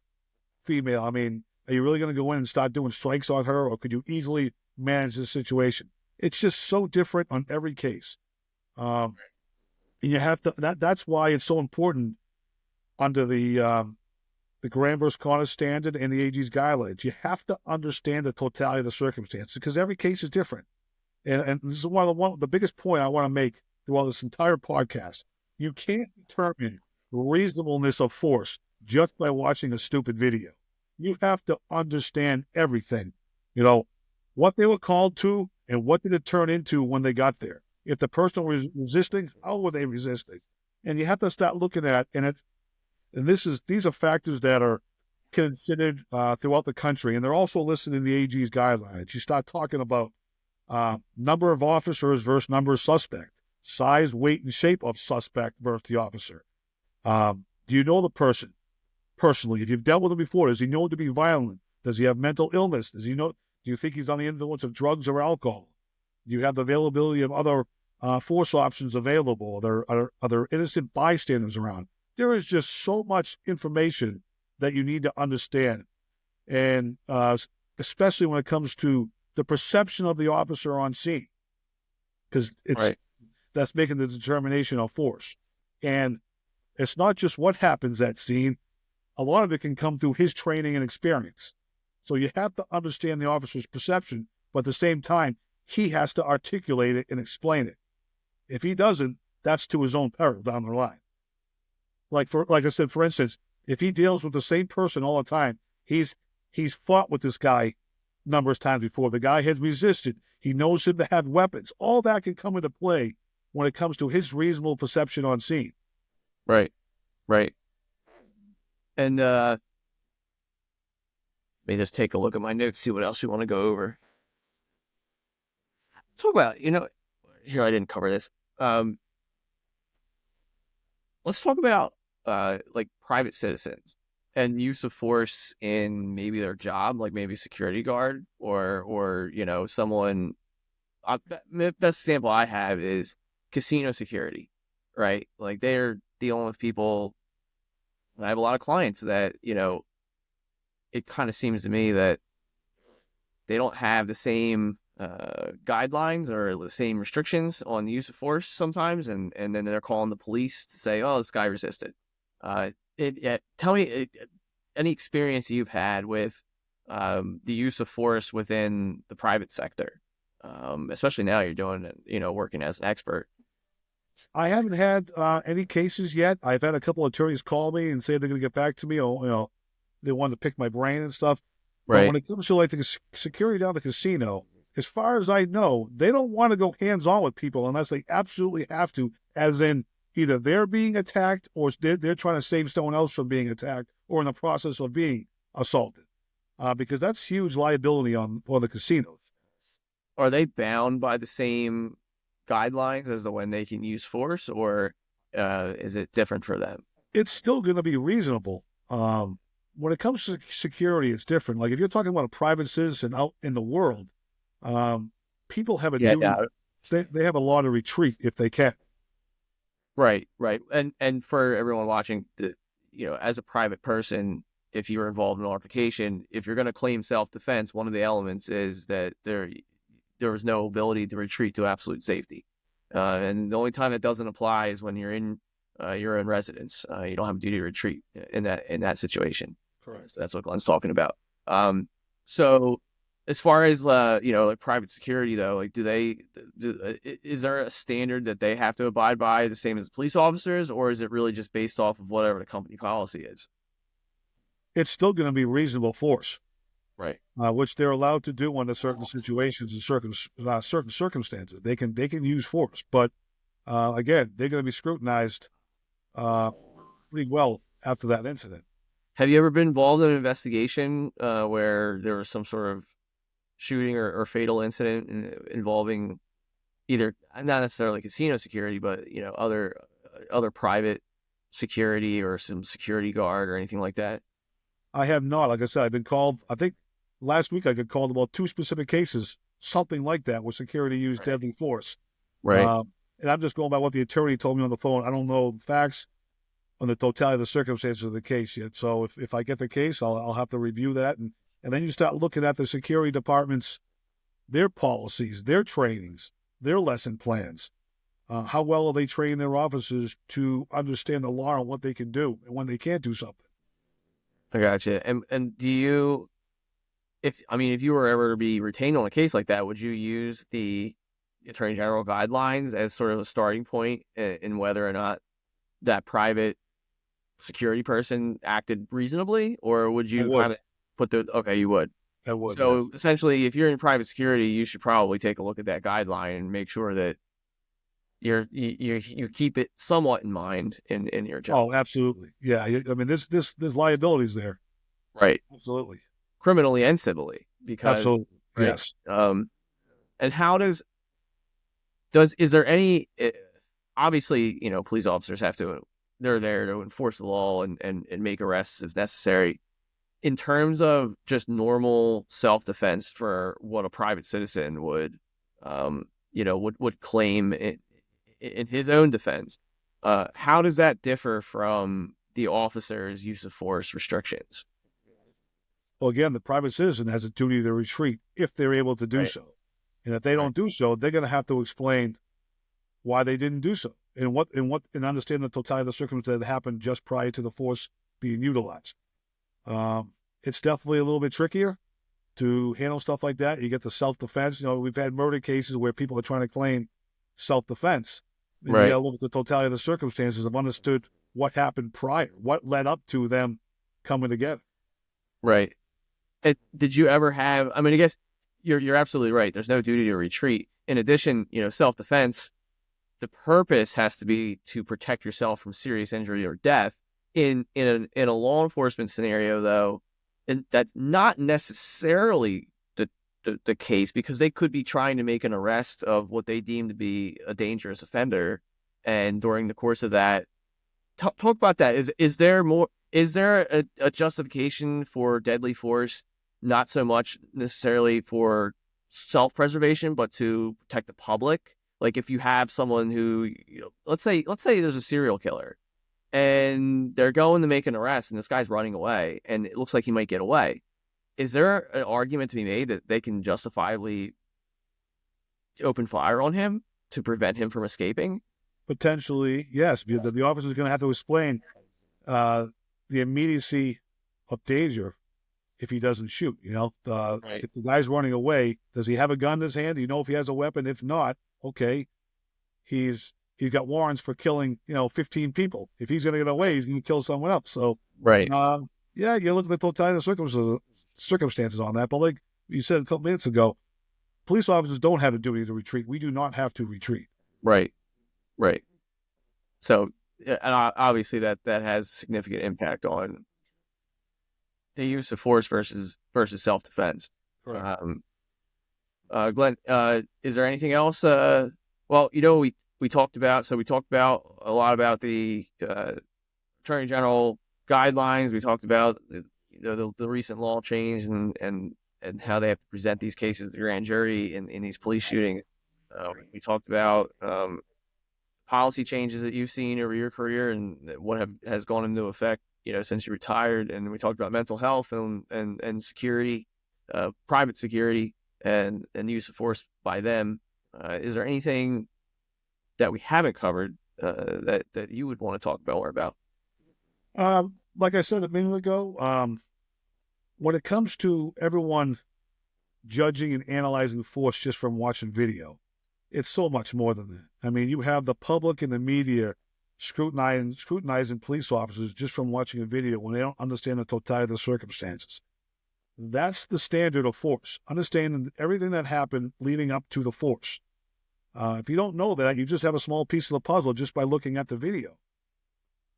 female. I mean, are you really going to go in and start doing strikes on her, or could you easily manage the situation? It's just so different on every case. And you have to. That's why it's so important under the Graham versus Connor standard and the AG's guidelines. You have to understand the totality of the circumstances because every case is different. And this is one of the biggest point I want to make throughout this entire podcast. You can't determine reasonableness of force just by watching a stupid video. You have to understand everything. What they were called to and what did it turn into when they got there. If the person was resisting, how were they resisting? And you have to start looking at these are factors that are considered throughout the country, and they're also listed in the AG's guidelines. You start talking about number of officers versus number of suspect, size, weight, and shape of suspect versus the officer. Do you know the person personally? If you've dealt with him before, does he know to be violent? Does he have mental illness? Do you think he's on the influence of drugs or alcohol? Do you have the availability of other force options available? Are there innocent bystanders around? There is just so much information that you need to understand. And especially when it comes to the perception of the officer on scene, because that's making the determination of force. And it's not just what happens at scene. A lot of it can come through his training and experience. So you have to understand the officer's perception, but at the same time, he has to articulate it and explain it. If he doesn't, that's to his own peril down the line. Like I said, for instance, if he deals with the same person all the time, he's fought with this guy numerous times before. The guy has resisted. He knows him to have weapons. All that can come into play when it comes to his reasonable perception on scene.
Right. And let me just take a look at my notes, see what else we want to go over. Talk about, here I didn't cover this. Let's talk about like private citizens and use of force in maybe their job, like maybe security guard or someone. The best example I have is casino security, right? Like they're dealing with people. And I have a lot of clients that, it kind of seems to me that they don't have the same guidelines or the same restrictions on the use of force sometimes. And then they're calling the police to say, oh, this guy resisted. Tell me any experience you've had with the use of force within the private sector, especially now you're doing it, working as an expert.
I haven't had any cases yet. I've had a couple of attorneys call me and say they're going to get back to me, or they wanted to pick my brain and stuff.
Right.
But when it comes to like the security down the casino, as far as I know, they don't want to go hands-on with people unless they absolutely have to, as in either they're being attacked or they're trying to save someone else from being attacked or in the process of being assaulted, because that's huge liability on the casinos.
Are they bound by the same guidelines as to when they can use force, or is it different for them?
It's still going to be reasonable. When it comes to security, it's different. Like if you're talking about a private citizen out in the world, people have a duty. Yeah. They have a law to retreat if they can.
Right. And for everyone watching, as a private person, if you're involved in an altercation, if you're going to claim self-defense, one of the elements is that there was no ability to retreat to absolute safety. And the only time that doesn't apply is when you're in residence. You don't have a duty to retreat in that situation.
Correct.
So that's what Glenn's talking about. So As far as like private security though, like is there a standard that they have to abide by the same as police officers, or is it really just based off of whatever the company policy is?
It's still going to be reasonable force,
Right.
which they're allowed to do under certain situations and certain circumstances. They can use force, but again, they're going to be scrutinized pretty well after that incident.
Have you ever been involved in an investigation where there was some sort of shooting or fatal incident involving either not necessarily casino security, but other private security or some security guard or anything like that?
I have not. Like I said, I've been called. I think last week I got called about 2 specific cases, something like that, where security used deadly force.
Right.
And I'm just going by what the attorney told me on the phone. I don't know the facts on the totality of the circumstances of the case yet. So if I get the case, I'll have to review that. And then you start looking at the security departments, their policies, their trainings, their lesson plans. How well are they training their officers to understand the law and what they can do and when they can't do something?
I gotcha. And do you, if you were ever to be retained on a case like that, would you use the Attorney General guidelines as sort of a starting point in whether or not that private security person acted reasonably, or would you kind of put you would?
I would.
So
yes.
essentially, if you're in private security, you should probably take a look at that guideline and make sure that you keep it somewhat in mind in your job.
Oh, absolutely. Yeah. I mean, there's liabilities there.
Right.
Absolutely.
Criminally and civilly, because
Absolutely.
right?
Yes.
And how is there any? Obviously, police officers they're there to enforce the law and make arrests if necessary. In terms of just normal self-defense for what a private citizen would claim in his own defense, how does that differ from the officer's use of force restrictions?
Well, again, the private citizen has a duty to retreat if they're able to do so. And if they don't do so, they're going to have to explain why they didn't do so and understand the totality of the circumstances that happened just prior to the force being utilized. It's definitely a little bit trickier to handle stuff like that. You get the self-defense. We've had murder cases where people are trying to claim self-defense. And you got to look at the totality of the circumstances and understood what happened prior, what led up to them coming together.
Right. Did you ever have? I guess you're absolutely right. There's no duty to retreat. In addition, self-defense, the purpose has to be to protect yourself from serious injury or death. In a law enforcement scenario, though, and that's not necessarily the case, because they could be trying to make an arrest of what they deem to be a dangerous offender, and during the course of that, talk about that. Is there a justification for deadly force, not so much necessarily for self-preservation, but to protect the public? Like if you have someone who, let's say there's a serial killer and they're going to make an arrest and this guy's running away and it looks like he might get away. Is there an argument to be made that they can justifiably open fire on him to prevent him from escaping?
Potentially, yes. The officer is going to have to explain the immediacy of danger if he doesn't shoot. If the guy's running away, does he have a gun in his hand? Do you know if he has a weapon? If not, okay, he's got warrants for killing 15 people. If he's going to get away, he's going to kill someone else. So yeah, you look at the totality of the circumstances on that. But like you said a couple minutes ago, police officers don't have a duty to retreat. We do not have to retreat.
Right. So, and obviously that has significant impact on the use of force versus self-defense.
Correct.
Glenn, is there anything else? We talked about a lot about the Attorney General guidelines. We talked about the recent law change and how they have to present these cases to the grand jury in these police shootings. We talked about policy changes that you've seen over your career and what has gone into effect, since you retired. And we talked about mental health and security, private security, and use of force by them. Is there anything that we haven't covered that you would want to talk more about?
Like I said a minute ago, when it comes to everyone judging and analyzing force just from watching video. It's so much more than that. I mean, you have the public and the media scrutinizing police officers just from watching a video when they don't understand the totality of the circumstances. That's the standard of force, understanding everything that happened leading up to the force. If you don't know that, you just have a small piece of the puzzle just by looking at the video.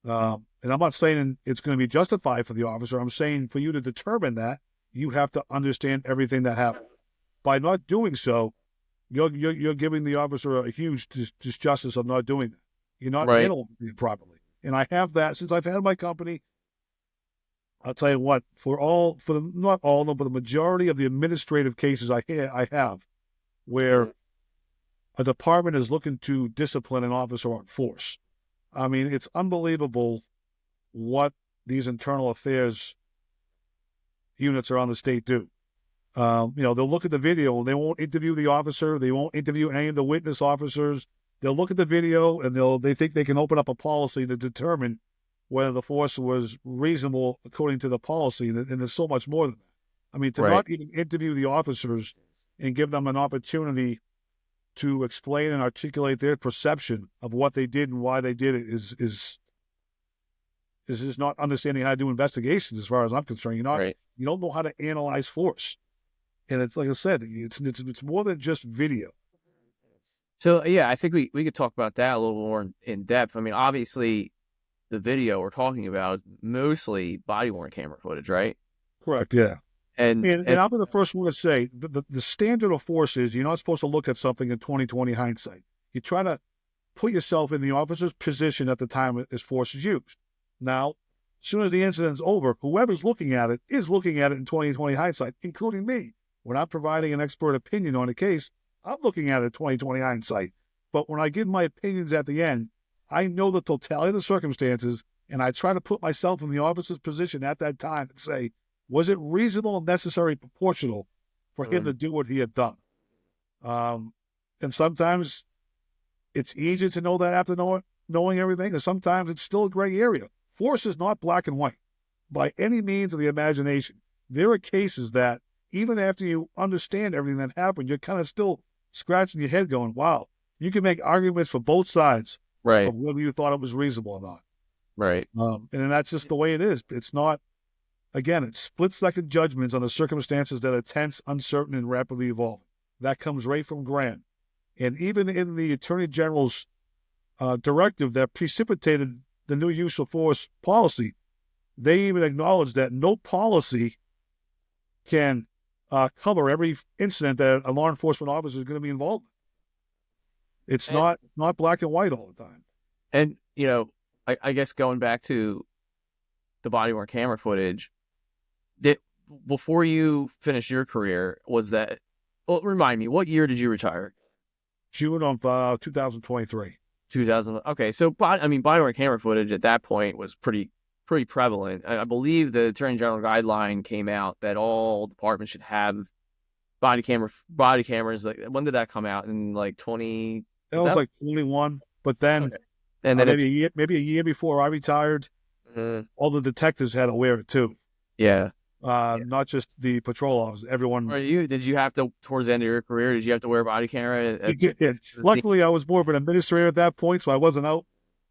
And I'm not saying it's going to be justified for the officer. I'm saying for you to determine that, you have to understand everything that happened. By not doing so, you're giving the officer a huge disjustice of not doing that. You're not handling it properly. And I have that since I've had my company. I'll tell you what, not all of them, but the majority of the administrative cases I have where a department is looking to discipline an officer on force. I mean, it's unbelievable what these internal affairs units around the state do. They'll look at the video and they won't interview the officer. They won't interview any of the witness officers. They'll look at the video and they think they can open up a policy to determine whether the force was reasonable according to the policy. And there's so much more than that. I mean, to not even interview the officers and give them an opportunity to explain and articulate their perception of what they did and why they did it is just not understanding how to do investigations as far as I'm concerned. You don't know how to analyze force. And it's like I said, it's more than just video.
So, yeah, I think we could talk about that a little more in depth. I mean, obviously, the video we're talking about is mostly body-worn camera footage, right?
Correct, yeah.
And
I'll be the first one to say, the standard of force is you're not supposed to look at something in 20/20 hindsight. You try to put yourself in the officer's position at the time as force is used. Now, as soon as the incident's over, whoever's looking at it is looking at it in 20/20 hindsight, including me. When I'm providing an expert opinion on a case, I'm looking at it 20/20 hindsight. But when I give my opinions at the end, I know the totality of the circumstances, and I try to put myself in the officer's position at that time and say, was it reasonable, necessary, proportional for him to do what he had done? And sometimes it's easier to know that after knowing everything, and sometimes it's still a gray area. Force is not black and white by any means of the imagination. There are cases that even after you understand everything that happened, you're kind of still scratching your head going, wow, you can make arguments for both sides of whether you thought it was reasonable or not.
Right.
And that's just the way it is. It's not, again, it's split-second judgments on the circumstances that are tense, uncertain, and rapidly evolving. That comes right from Grant. And even in the Attorney General's directive that precipitated the new use of force policy, they even acknowledged that no policy can cover every incident that a law enforcement officer is going to be involved in. It's not black and white all the time.
And, I guess going back to the body-worn camera footage, before you finished your career, remind me, what year did you retire?
June of 2023.
2000. Okay, so body-worn camera footage at that point was pretty prevalent. I believe the Attorney General guideline came out that all departments should have body cameras. Like, when did that come out? In like 20?
That was like 21. But then,
okay. And then
maybe a year before I retired, all the detectives had to wear it too.
Yeah.
Not just the patrol officers. Everyone.
Did you have to, towards the end of your career, did you have to wear a body camera?
Luckily, I was more of an administrator at that point, so I wasn't out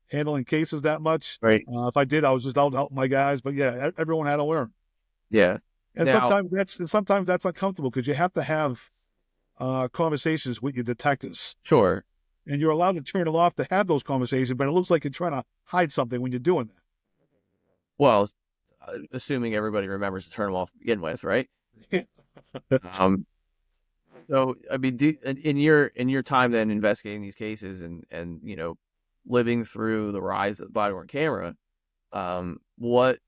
handling cases that much.
Right.
If I did, I was just out helping my guys. But yeah, everyone had to wear them.
Yeah.
And sometimes that's uncomfortable because you have to have conversations with your detectives.
Sure.
And you're allowed to turn it off to have those conversations, but it looks like you're trying to hide something when you're doing that.
Well, assuming everybody remembers to turn them off to begin with, right? So, I mean, in your time then investigating these cases and living through the rise of the body-worn camera, what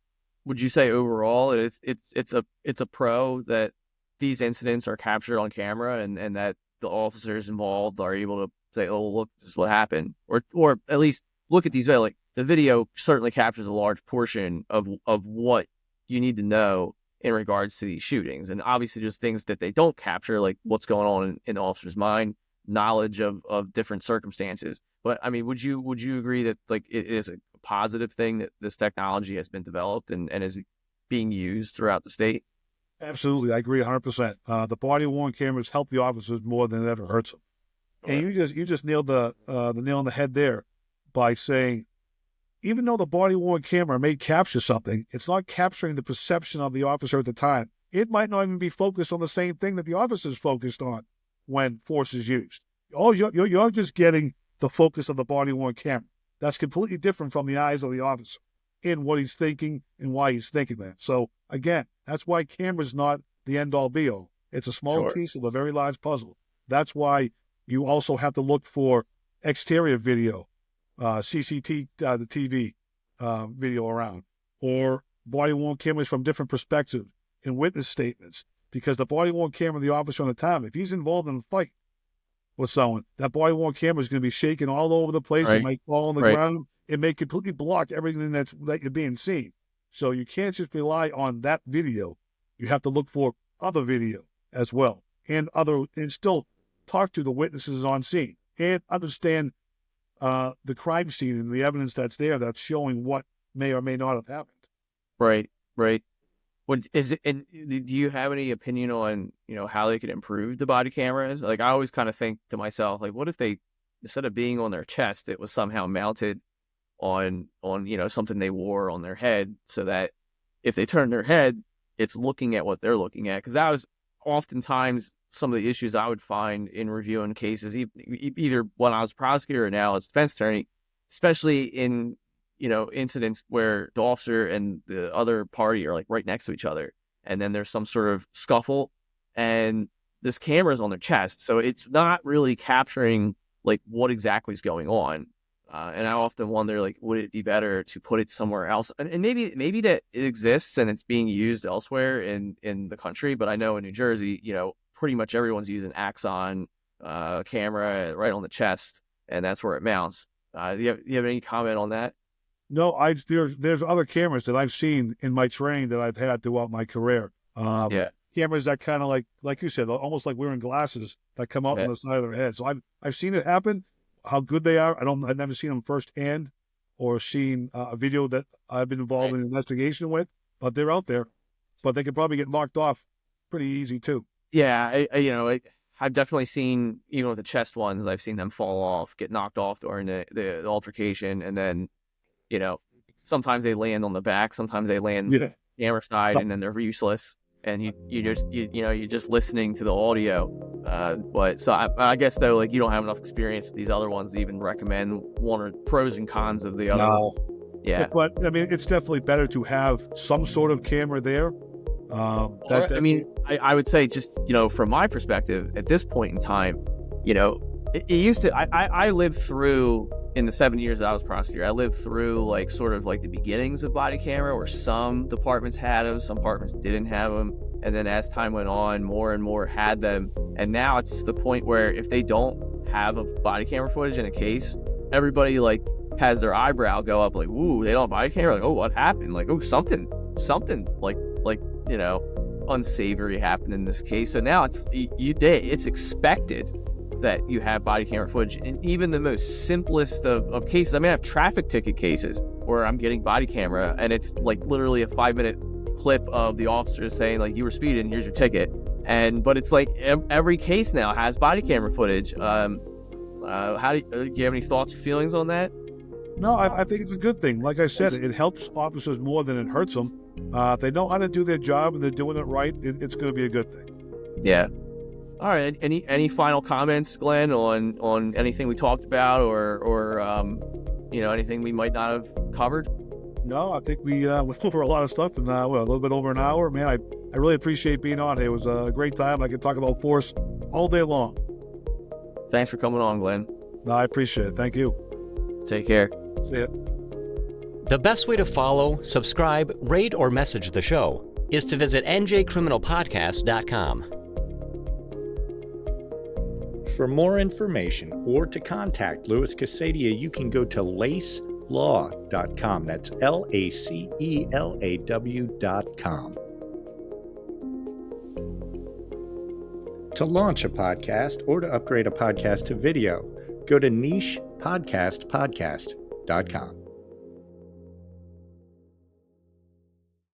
would you say overall? It's a pro that these incidents are captured on camera and that the officers involved are able to say, "Oh, look, this is what happened," or at least look at these. Like, the video certainly captures a large portion of what you need to know in regards to these shootings, and obviously just things that they don't capture, like what's going on in the officer's mind, knowledge of different circumstances. But I mean, would you agree that like it is a positive thing that this technology has been developed and is being used throughout the state?
Absolutely, I agree 100%. The body-worn cameras help the officers more than it ever hurts them. And you just nailed the nail on the head there by saying, even though the body-worn camera may capture something, it's not capturing the perception of the officer at the time. It might not even be focused on the same thing that the officer's focused on when force is used. You're just getting the focus of the body-worn camera. That's completely different from the eyes of the officer in what he's thinking and why he's thinking that. So, again, that's why camera's not the end-all, be-all. It's a small piece of a very large puzzle. That's why you also have to look for exterior video, CCTV, the TV video around, or body-worn cameras from different perspectives and witness statements. Because the body-worn camera of the officer on the time, if he's involved in a fight with someone, that body-worn camera is going to be shaking all over the place. It might fall on the ground. It may completely block everything that you're being seen. So you can't just rely on that video. You have to look for other video as well, and still talk to the witnesses on scene and understand the crime scene and the evidence that's there that's showing what may or may not have happened.
Right. What is it? And do you have any opinion on, how they could improve the body cameras? Like, I always kind of think to myself, like, what if they, instead of being on their chest, it was somehow mounted on something they wore on their head, so that if they turn their head, it's looking at what they're looking at. Because that was oftentimes some of the issues I would find in reviewing cases, either when I was a prosecutor or now as defense attorney, especially in incidents where the officer and the other party are like right next to each other, and then there's some sort of scuffle, and this camera's on their chest, so it's not really capturing like what exactly is going on. And I often wonder, like, would it be better to put it somewhere else? And maybe that it exists and it's being used elsewhere in the country, but I know in New Jersey, pretty much everyone's using Axon camera right on the chest, and that's where it mounts. Do you have any comment on that?
No, there's other cameras that I've seen in my training that I've had throughout my career. Cameras that kind of like you said, almost like wearing glasses that come out on the side of their head. So I've seen it happen. How good they are, I've never seen them firsthand or seen a video that I've been involved in an investigation with, but they're out there. But they could probably get knocked off pretty easy too.
Yeah, I've definitely seen, even with the chest ones, I've seen them fall off, get knocked off during the altercation, and then, sometimes they land on the back, sometimes they land camera side, and then they're useless, and you're just listening to the audio. But so I guess though, like, you don't have enough experience with these other ones to even recommend one or pros and cons of the other.
No.
Yeah,
but I mean, it's definitely better to have some sort of camera there.
I would say, just from my perspective at this point in time, it used to. I lived through, in the 7 years that I was prosecutor, I lived through like sort of like the beginnings of body camera, where some departments had them, some departments didn't have them. And then as time went on, more and more had them. And now it's the point where if they don't have a body camera footage in a case, everybody like has their eyebrow go up like, ooh, they don't have body camera? Like, oh, what happened? Like, oh, something like unsavory happened in this case. So now it's expected that you have body camera footage. And even the most simplest of cases, I mean, I have traffic ticket cases where I'm getting body camera, and it's like literally a 5-minute clip of the officer saying like, you were speeding, here's your ticket. But it's like every case now has body camera footage. Do you have any thoughts or feelings on that?
No, I think it's a good thing. Like I said, it helps officers more than it hurts them. If they know how to do their job and they're doing it right, it's going to be a good thing.
Yeah. All right. Any final comments, Glenn, on anything we talked about, or anything we might not have covered?
No, I think we went over a lot of stuff in a little bit over an hour. Man, I really appreciate being on here. It was a great time. I could talk about force all day long.
Thanks for coming on, Glenn.
No, I appreciate it. Thank you.
Take care.
See ya.
The best way to follow, subscribe, rate, or message the show is to visit njcriminalpodcast.com.
For more information or to contact Louis Casadia, you can go to lacelaw.com. That's LACELAW.com. To launch a podcast or to upgrade a podcast to video, go to nichepodcastpodcast.com.